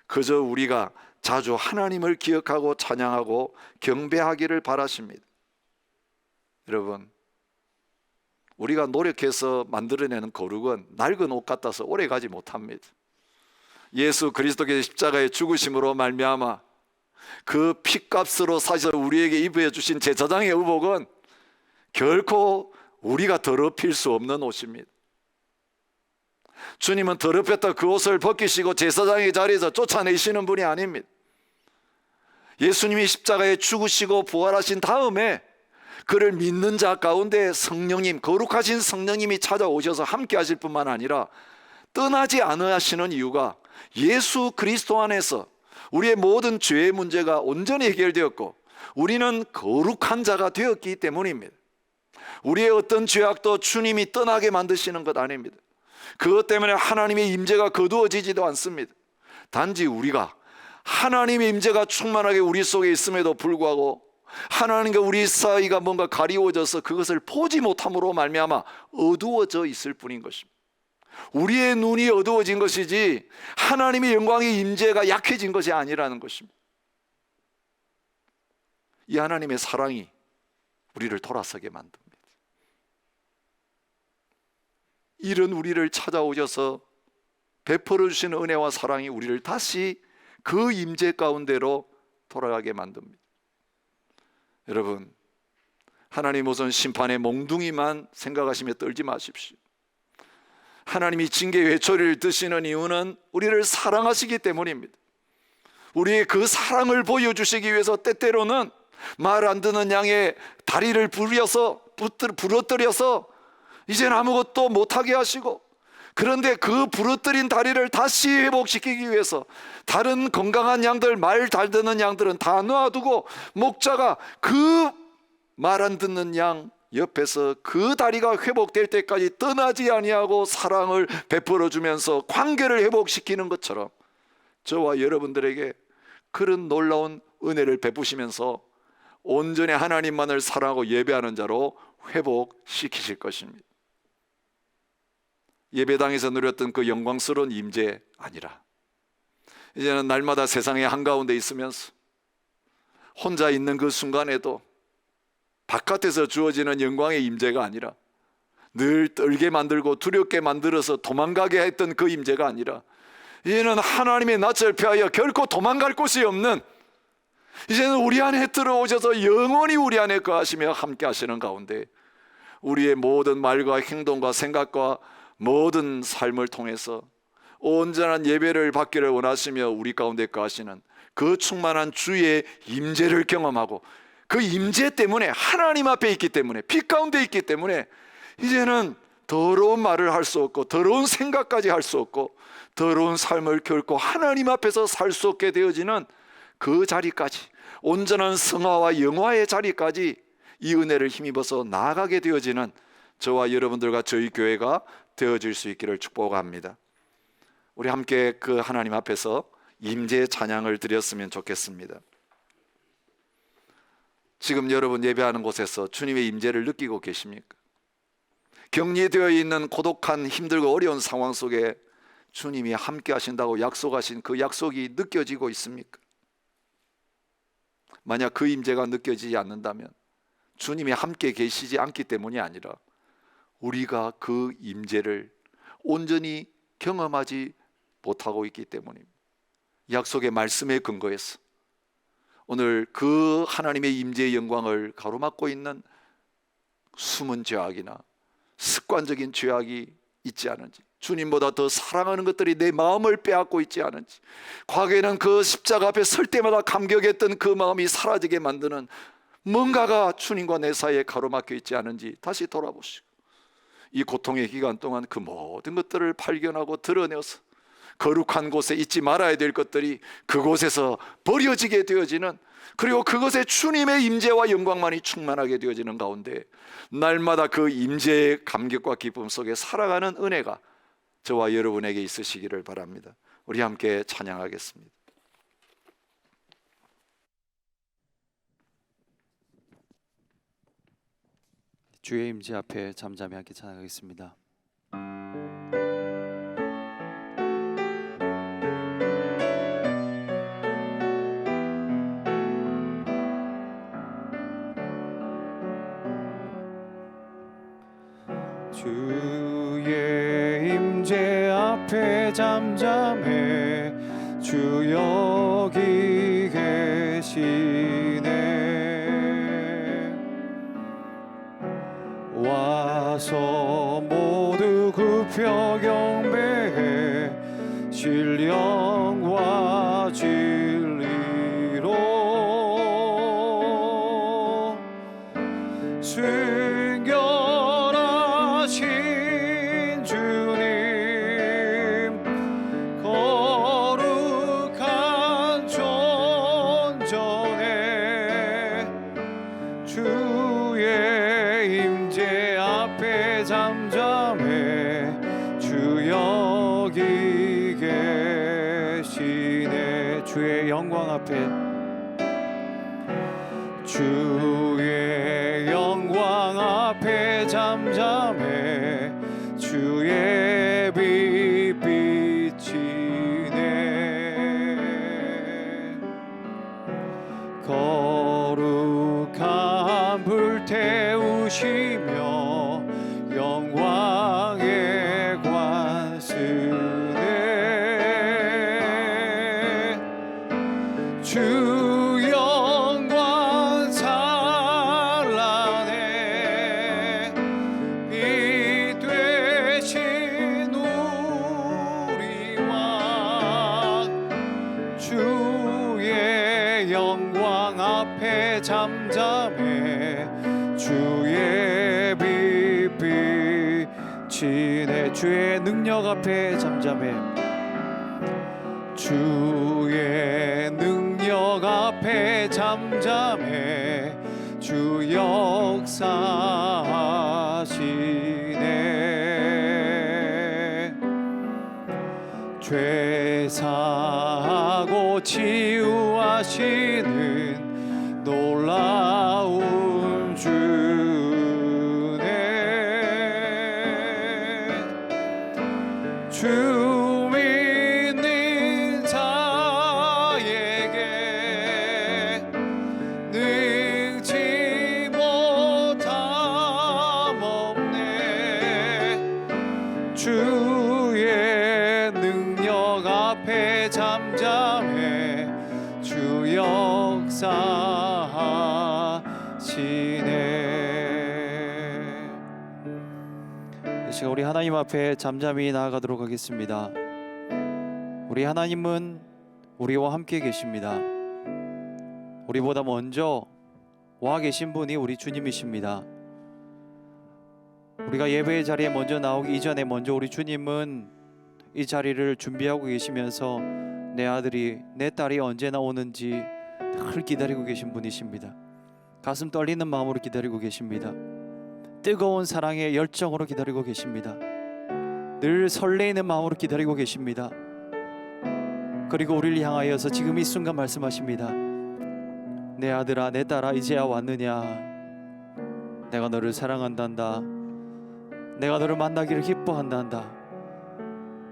그저 우리가 자주 하나님을 기억하고 찬양하고 경배하기를 바라십니다. 여러분, 우리가 노력해서 만들어내는 거룩은 낡은 옷 같아서 오래 가지 못합니다. 예수 그리스도께서 십자가의 죽으심으로 말미암아 그 피값으로 사셔서 우리에게 입혀주신 제사장의 의복은 결코 우리가 더럽힐 수 없는 옷입니다. 주님은 더럽혔다 그 옷을 벗기시고 제사장의 자리에서 쫓아내시는 분이 아닙니다. 예수님이 십자가에 죽으시고 부활하신 다음에 그를 믿는 자 가운데 성령님, 거룩하신 성령님이 찾아오셔서 함께 하실 뿐만 아니라 떠나지 않으시는 이유가 예수 그리스도 안에서 우리의 모든 죄의 문제가 온전히 해결되었고 우리는 거룩한 자가 되었기 때문입니다. 우리의 어떤 죄악도 주님이 떠나게 만드시는 것 아닙니다. 그것 때문에 하나님의 임재가 거두어지지도 않습니다. 단지 우리가 하나님의 임재가 충만하게 우리 속에 있음에도 불구하고 하나님과 우리 사이가 뭔가 가리워져서 그것을 보지 못함으로 말미암아 어두워져 있을 뿐인 것입니다. 우리의 눈이 어두워진 것이지 하나님의 영광의 임재가 약해진 것이 아니라는 것입니다. 이 하나님의 사랑이 우리를 돌아서게 만듭니다. 이런 우리를 찾아오셔서 베풀어 주시는 은혜와 사랑이 우리를 다시 그 임재 가운데로 돌아가게 만듭니다. 여러분, 하나님 우선 심판의 몽둥이만 생각하시며 떨지 마십시오. 하나님이 징계 외초리를 드시는 이유는 우리를 사랑하시기 때문입니다. 우리의 그 사랑을 보여주시기 위해서 때때로는 말 안 듣는 양의 다리를 부러뜨려서 이제는 아무것도 못하게 하시고, 그런데 그 부러뜨린 다리를 다시 회복시키기 위해서 다른 건강한 양들, 말 잘 듣는 양들은 다 놔두고 목자가 그 말 안 듣는 양 옆에서 그 다리가 회복될 때까지 떠나지 아니하고 사랑을 베풀어 주면서 관계를 회복시키는 것처럼 저와 여러분들에게 그런 놀라운 은혜를 베푸시면서 온전히 하나님만을 사랑하고 예배하는 자로 회복시키실 것입니다. 예배당에서 누렸던 그 영광스러운 임재 아니라 이제는 날마다 세상의 한가운데 있으면서 혼자 있는 그 순간에도 바깥에서 주어지는 영광의 임재가 아니라 늘 떨게 만들고 두렵게 만들어서 도망가게 했던 그 임재가 아니라 이제는 하나님의 낯을 피하여 결코 도망갈 곳이 없는, 이제는 우리 안에 들어오셔서 영원히 우리 안에 거하시며 함께 하시는 가운데 우리의 모든 말과 행동과 생각과 모든 삶을 통해서 온전한 예배를 받기를 원하시며 우리 가운데 거하시는 그 충만한 주의 임재를 경험하고, 그 임재 때문에 하나님 앞에 있기 때문에, 빛 가운데 있기 때문에 이제는 더러운 말을 할 수 없고 더러운 생각까지 할 수 없고 더러운 삶을 결코 하나님 앞에서 살 수 없게 되어지는 그 자리까지, 온전한 성화와 영화의 자리까지 이 은혜를 힘입어서 나아가게 되어지는 저와 여러분들과 저희 교회가 되어질 수 있기를 축복합니다. 우리 함께 그 하나님 앞에서 임재의 찬양을 드렸으면 좋겠습니다. 지금 여러분 예배하는 곳에서 주님의 임재를 느끼고 계십니까? 격리되어 있는 고독한 힘들고 어려운 상황 속에 주님이 함께 하신다고 약속하신 그 약속이 느껴지고 있습니까? 만약 그 임재가 느껴지지 않는다면 주님이 함께 계시지 않기 때문이 아니라 우리가 그 임재를 온전히 경험하지 못하고 있기 때문입니다. 약속의 말씀에 근거해서 오늘 그 하나님의 임재의 영광을 가로막고 있는 숨은 죄악이나 습관적인 죄악이 있지 않은지, 주님보다 더 사랑하는 것들이 내 마음을 빼앗고 있지 않은지, 과거에는 그 십자가 앞에 설 때마다 감격했던 그 마음이 사라지게 만드는 뭔가가 주님과 내 사이에 가로막혀 있지 않은지 다시 돌아보시고, 이 고통의 기간 동안 그 모든 것들을 발견하고 드러내어서 거룩한 곳에 잊지 말아야 될 것들이 그곳에서 버려지게 되어지는, 그리고 그것에 주님의 임재와 영광만이 충만하게 되어지는 가운데 날마다 그 임재의 감격과 기쁨 속에 살아가는 은혜가 저와 여러분에게 있으시기를 바랍니다. 우리 함께 찬양하겠습니다. 주의 임재 앞에 잠잠히 함께 찬양하겠습니다. 주의 임재 앞에 잠잠해 주 여기 계시네. 와서 모두 굽혀 경배해 신령과 진리로 앞에 잠잠해 주 여기 계시네. 주의 영광 앞에, 주의 영광 앞에 잠잠해 주의 빛 비치네. 거룩한 불 태우시며 영광의 관 쓰네. 주 영광 찬란해 빛 되신 우리 왕. 주의 영광 앞에 잠잠해 주의 빛 비치네. 주의 능력 앞에 잠잠해, 주의 능력 앞에 잠잠해 주 역사하시네. 죄 사하고 치유하시는 놀라운 주네. 주 믿는 자에게 능치 못함 없네. 주의 능력 앞에 잠잠해 주 역사하시네. 이 시간 우리 하나님 앞에 잠잠히 나아가도록 하겠습니다. 우리 하나님은 우리와 함께 계십니다. 우리보다 먼저 와 계신 분이 우리 주님이십니다. 우리가 예배의 자리에 먼저 나오기 이전에 먼저 우리 주님은 이 자리를 준비하고 계시면서 내 아들이 내 딸이 언제나 오는지 늘 기다리고 계신 분이십니다. 가슴 떨리는 마음으로 기다리고 계십니다. 뜨거운 사랑의 열정으로 기다리고 계십니다. 늘 설레이는 마음으로 기다리고 계십니다. 그리고 우리를 향하여서 지금 이 순간 말씀하십니다. 내 아들아, 내 딸아, 이제야 왔느냐? 내가 너를 사랑한단다. 내가 너를 만나기를 기뻐한단다.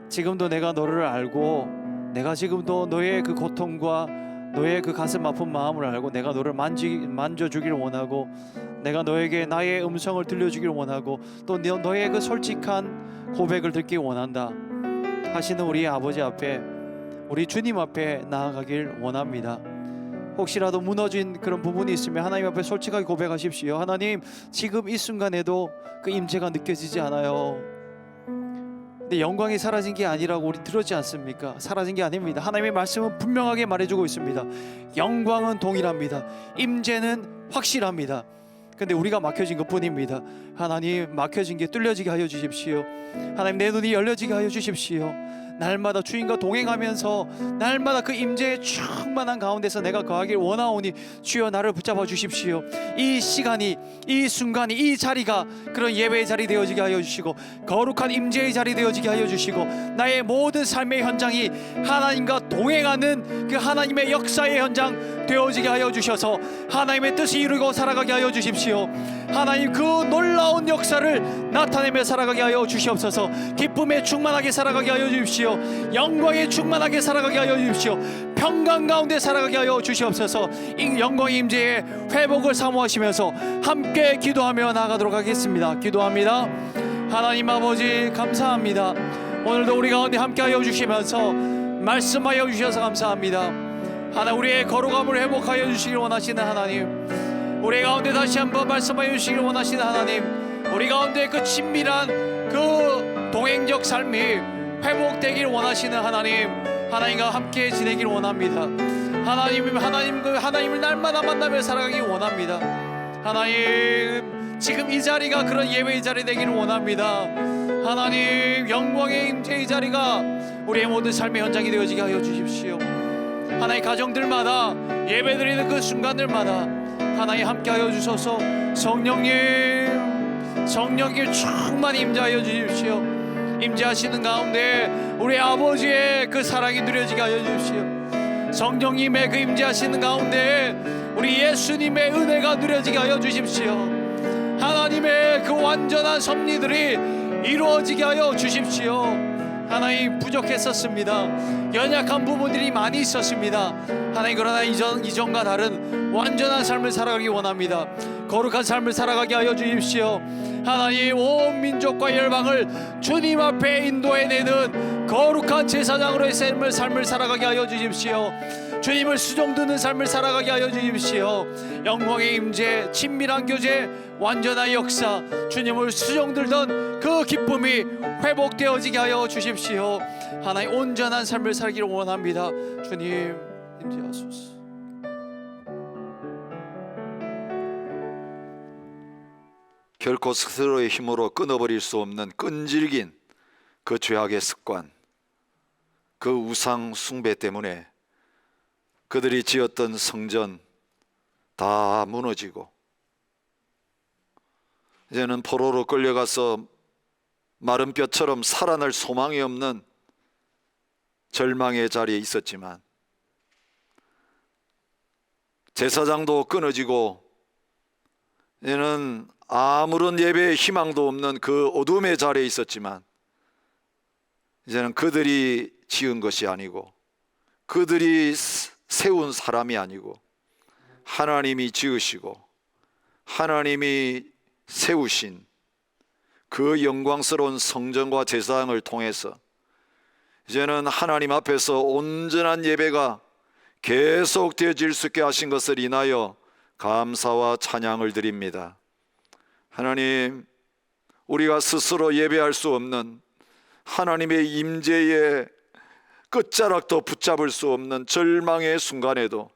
지금도 내가 너를 알고, 내가 지금도 너의 그 고통과 너의 그 가슴 아픈 마음을 알고, 내가 너를 만져주기를 원하고, 내가 너에게 나의 음성을 들려주기를 원하고, 또 너의 그 솔직한 고백을 듣기 원한다 하시는 우리 아버지 앞에, 우리 주님 앞에 나아가길 원합니다. 혹시라도 무너진 그런 부분이 있으면 하나님 앞에 솔직하게 고백하십시오. 하나님, 지금 이 순간에도 그 임재가 느껴지지 않아요. 근데 영광이 사라진 게 아니라고 우리 들었지 않습니까? 사라진 게 아닙니다. 하나님의 말씀은 분명하게 말해주고 있습니다. 영광은 동일합니다. 임재는 확실합니다. 근데 우리가 막혀진 것뿐입니다. 하나님, 막혀진 게 뚫려지게 하여 주십시오. 하나님, 내 눈이 열려지게 하여 주십시오. 날마다 주님과 동행하면서 날마다 그 임재의 충만한 가운데서 내가 거하길 원하오니 주여 나를 붙잡아 주십시오. 이 시간이, 이 순간이, 이 자리가 그런 예배의 자리 되어지게 하여 주시고, 거룩한 임재의 자리 되어지게 하여 주시고, 나의 모든 삶의 현장이 하나님과 동행하는 그 하나님의 역사의 현장 되어지게 하여 주셔서 하나님의 뜻이 이루고 살아가게 하여 주십시오. 하나님, 그 놀라운 역사를 나타내며 살아가게 하여 주시옵소서. 기쁨에 충만하게 살아가게 하여 주십시오. 영광에 충만하게 살아가게 하여 주십시오. 평강 가운데 살아가게 하여 주시옵소서. 이 영광의 임재의 회복을 사모하시면서 함께 기도하며 나아가도록 하겠습니다. 기도합니다. 하나님 아버지, 감사합니다. 오늘도 우리 가운데 함께 하여 주시면서 말씀하여 주셔서 감사합니다. 하나님, 우리의 거룩함을 회복하여 주시길 원하시는 하나님, 우리 가운데 다시 한번 말씀하여 주시길 원하시는 하나님, 우리 가운데 그 친밀한 그 동행적 삶이 회복되길 원하시는 하나님, 하나님과 함께 지내길 원합니다. 하나님을 날마다 만나며 살아가길 원합니다. 하나님, 지금 이 자리가 그런 예배의 자리 되기를 원합니다. 하나님, 영광의 임재의 자리가 우리의 모든 삶의 현장이 되어지게 하여 주십시오. 하나님, 가정들마다 예배드리는 그 순간들마다 하나님 함께 하여 주셔서 성령님 성령님 충만히 임재하여 주십시오. 임재하시는 가운데 우리 아버지의 그 사랑이 누려지게 하여 주십시오. 성령님의 그 임재하시는 가운데 우리 예수님의 은혜가 누려지게 하여 주십시오. 하나님의 그 완전한 섭리들이 이루어지게 하여 주십시오. 하나님, 부족했었습니다. 연약한 부분들이 많이 있었습니다. 하나님, 그러나 이전과 다른 완전한 삶을 살아가기 원합니다. 거룩한 삶을 살아가게 하여 주십시오. 하나님, 온 민족과 열방을 주님 앞에 인도해내는 거룩한 제사장으로의 삶을 살아가게 하여 주십시오. 주님을 수종드는 삶을 살아가게 하여 주십시오. 영광의 임재, 친밀한 교제, 완전한 역사, 주님을 수종들던 그 기쁨이 회복되어지게 하여 주십시오. 하나님, 온전한 삶을 살기를 원합니다. 주님, 임재하소서. 결코 스스로의 힘으로 끊어버릴 수 없는 끈질긴 그 죄악의 습관, 그 우상 숭배 때문에 그들이 지었던 성전 다 무너지고 이제는 포로로 끌려가서 마른 뼈처럼 살아날 소망이 없는 절망의 자리에 있었지만, 제사장도 끊어지고 이제는 아무런 예배의 희망도 없는 그 어둠의 자리에 있었지만, 이제는 그들이 지은 것이 아니고 그들이 세운 사람이 아니고 하나님이 지으시고 하나님이 세우신 그 영광스러운 성전과 제사장을 통해서 이제는 하나님 앞에서 온전한 예배가 계속 되어질 수 있게 하신 것을 인하여 감사와 찬양을 드립니다. 하나님, 우리가 스스로 예배할 수 없는 하나님의 임재의 끝자락도 붙잡을 수 없는 절망의 순간에도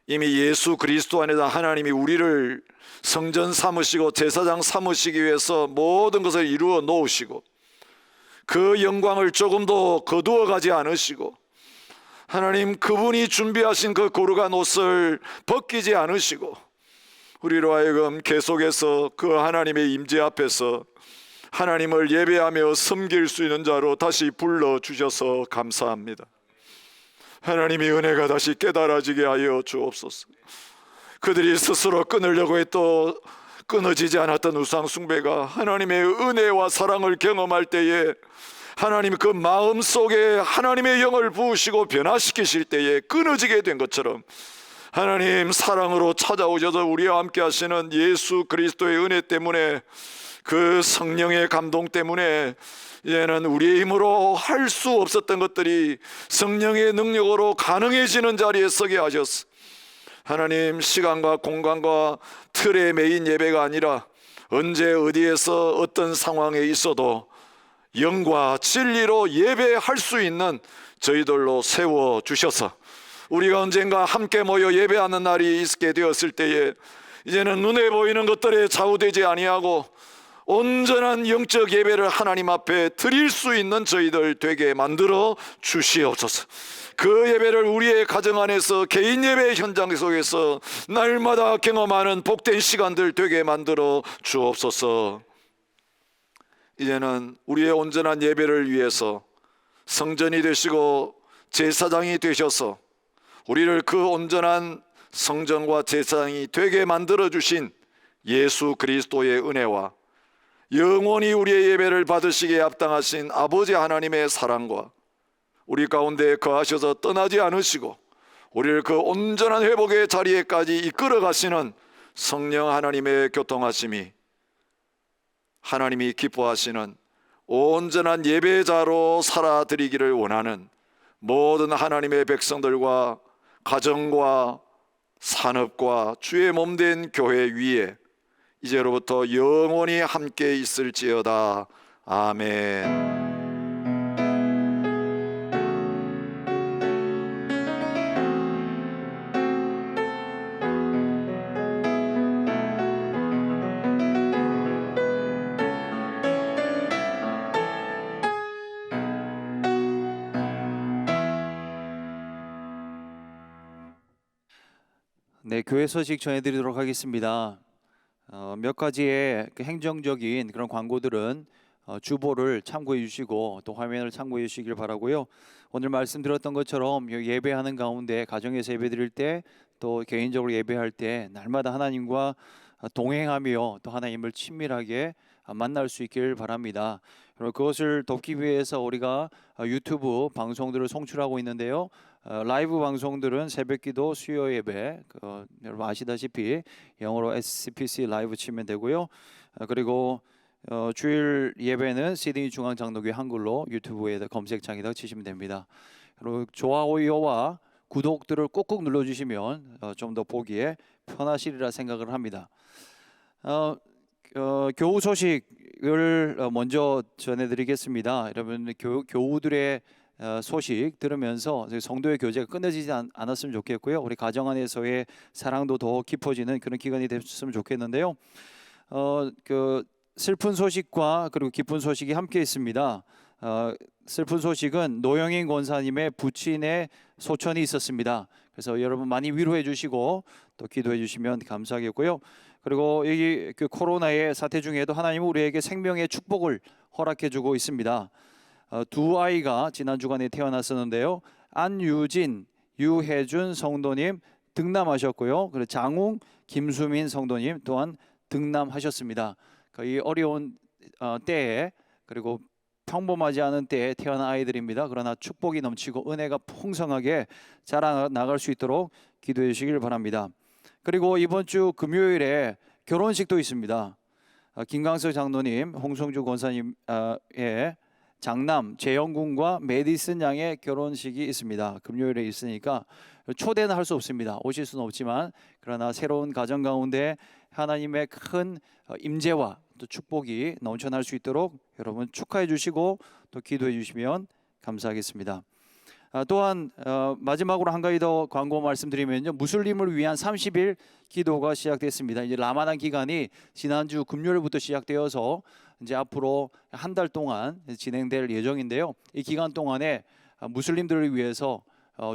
이미 예수 그리스도 안에서 하나님이 우리를 성전 삼으시고 제사장 삼으시기 위해서 모든 것을 이루어 놓으시고 그 영광을 조금도 거두어 가지 않으시고, 하나님, 그분이 준비하신 그 거룩한 옷을 벗기지 않으시고 우리로 하여금 계속해서 그 하나님의 임재 앞에서 하나님을 예배하며 섬길 수 있는 자로 다시 불러주셔서 감사합니다. 하나님의 은혜가 다시 깨달아지게 하여 주옵소서. 그들이 스스로 끊으려고 해도 끊어지지 않았던 우상 숭배가 하나님의 은혜와 사랑을 경험할 때에 하나님 그 마음속에 하나님의 영을 부으시고 변화시키실 때에 끊어지게 된 것처럼, 하나님 사랑으로 찾아오셔서 우리와 함께 하시는 예수 그리스도의 은혜 때문에, 그 성령의 감동 때문에 이제는 우리의 힘으로 할 수 없었던 것들이 성령의 능력으로 가능해지는 자리에 서게 하셨어. 하나님, 시간과 공간과 틀에 매인 예배가 아니라 언제 어디에서 어떤 상황에 있어도 영과 진리로 예배할 수 있는 저희들로 세워주셔서 우리가 언젠가 함께 모여 예배하는 날이 있게 되었을 때에 이제는 눈에 보이는 것들에 좌우되지 아니하고 온전한 영적 예배를 하나님 앞에 드릴 수 있는 저희들 되게 만들어 주시옵소서. 그 예배를 우리의 가정 안에서 개인 예배 현장 속에서 날마다 경험하는 복된 시간들 되게 만들어 주옵소서. 이제는 우리의 온전한 예배를 위해서 성전이 되시고 제사장이 되셔서 우리를 그 온전한 성전과 제사장이 되게 만들어 주신 예수 그리스도의 은혜와 영원히 우리의 예배를 받으시기에 합당하신 아버지 하나님의 사랑과 우리 가운데 거하셔서 떠나지 않으시고 우리를 그 온전한 회복의 자리에까지 이끌어 가시는 성령 하나님의 교통하심이 하나님이 기뻐하시는 온전한 예배자로 살아드리기를 원하는 모든 하나님의 백성들과 가정과 산업과 주의 몸된 교회 위에 이제로부터 영원히 함께 있을지어다. 아멘. 네, 교회 소식 전해드리도록 하겠습니다. 몇 가지의 그 행정적인 그런 광고들은 주보를 참고해 주시고 또 화면을 참고해 주시길 바라고요. 오늘 말씀드렸던 것처럼 예배하는 가운데 가정에서 예배드릴 때 또 개인적으로 예배할 때 날마다 하나님과 동행하며 또 하나님을 친밀하게 만날 수 있길 바랍니다. 그리고 그것을 돕기 위해서 우리가 유튜브 방송들을 송출하고 있는데요. 라이브 방송들은 새벽기도, 수요 예배, 여러분 아시다시피 영어로 SCPC 라이브 치면 되고요. 그리고 주일 예배는 시드니 중앙장로교회 한글로 유튜브에 검색창에다 치시면 됩니다. 그리고 좋아요와 구독들을 꾹꾹 눌러주시면 좀 더 보기에 편하시리라 생각을 합니다. 교우 소식을 먼저 전해드리겠습니다. 여러분 교우들의 소식 들으면서 성도의 교제가 끊어지지 않았으면 좋겠고요. 우리 가정 안에서의 사랑도 더 깊어지는 그런 기간이 됐으면 좋겠는데요. 그 슬픈 소식과 그리고 기쁜 소식이 함께 있습니다. 슬픈 소식은 노영인 권사님의 부친의 소천이 있었습니다. 그래서 여러분 많이 위로해 주시고 또 기도해 주시면 감사하겠고요. 그리고 이 그 코로나의 사태 중에도 하나님은 우리에게 생명의 축복을 허락해 주고 있습니다. 두 아이가 지난 주간에 태어났었는데요. 안유진, 유혜준 성도님 등남하셨고요. 그리고 장웅, 김수민 성도님 또한 등남하셨습니다. 이 어려운 때에 그리고 평범하지 않은 때에 태어난 아이들입니다. 그러나 축복이 넘치고 은혜가 풍성하게 자라 나갈 수 있도록 기도해 주시길 바랍니다. 그리고 이번 주 금요일에 결혼식도 있습니다. 김광석 장로님, 홍성주 권사님의 장남 재영군과 메디슨 양의 결혼식이 있습니다. 금요일에 있으니까 초대는 할 수 없습니다. 오실 수는 없지만 그러나 새로운 가정 가운데 하나님의 큰 임재와 또 축복이 넘쳐날 수 있도록 여러분 축하해 주시고 또 기도해 주시면 감사하겠습니다. 또한 마지막으로 한 가지 더 광고 말씀드리면요. 무슬림을 위한 30일 기도가 시작됐습니다. 이제 라마단 기간이 지난주 금요일부터 시작되어서 이제 앞으로 한 달 동안 진행될 예정인데요. 이 기간 동안에 무슬림들을 위해서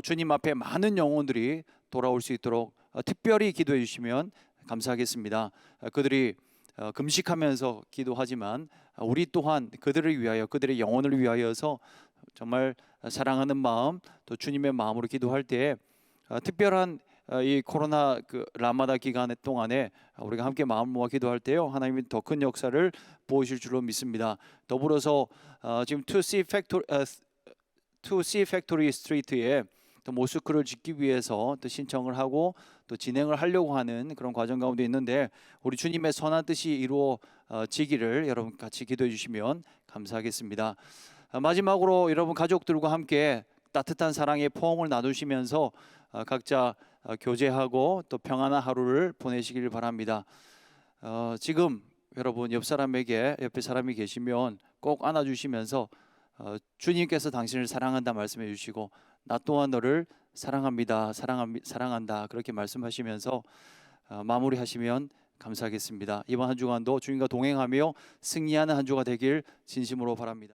주님 앞에 많은 영혼들이 돌아올 수 있도록 특별히 기도해 주시면 감사하겠습니다. 그들이 금식하면서 기도하지만 우리 또한 그들을 위하여 그들의 영혼을 위하여서 정말 사랑하는 마음 또 주님의 마음으로 기도할 때 특별한 이 코로나 라마다 기간 동안에 우리가 함께 마음 모아 기도할 때요 하나님이 더 큰 역사를 보이실 줄로 믿습니다. 더불어서 지금 2C 팩토리 스트리트에 또 모스크를 짓기 위해서 또 신청을 하고 또 진행을 하려고 하는 그런 과정 가운데 있는데 우리 주님의 선한 뜻이 이루어지기를 여러분 같이 기도해 주시면 감사하겠습니다. 마지막으로 여러분 가족들과 함께 따뜻한 사랑의 포옹을 나누시면서 각자 교제하고 또 평안한 하루를 보내시길 바랍니다. 지금 여러분 옆에 사람이 계시면 꼭 안아주시면서 주님께서 당신을 사랑한다 말씀해 주시고 나 또한 너를 사랑합니다. 사랑한다 그렇게 말씀하시면서 마무리하시면 감사하겠습니다. 이번 한 주간도 주님과 동행하며 승리하는 한 주가 되길 진심으로 바랍니다.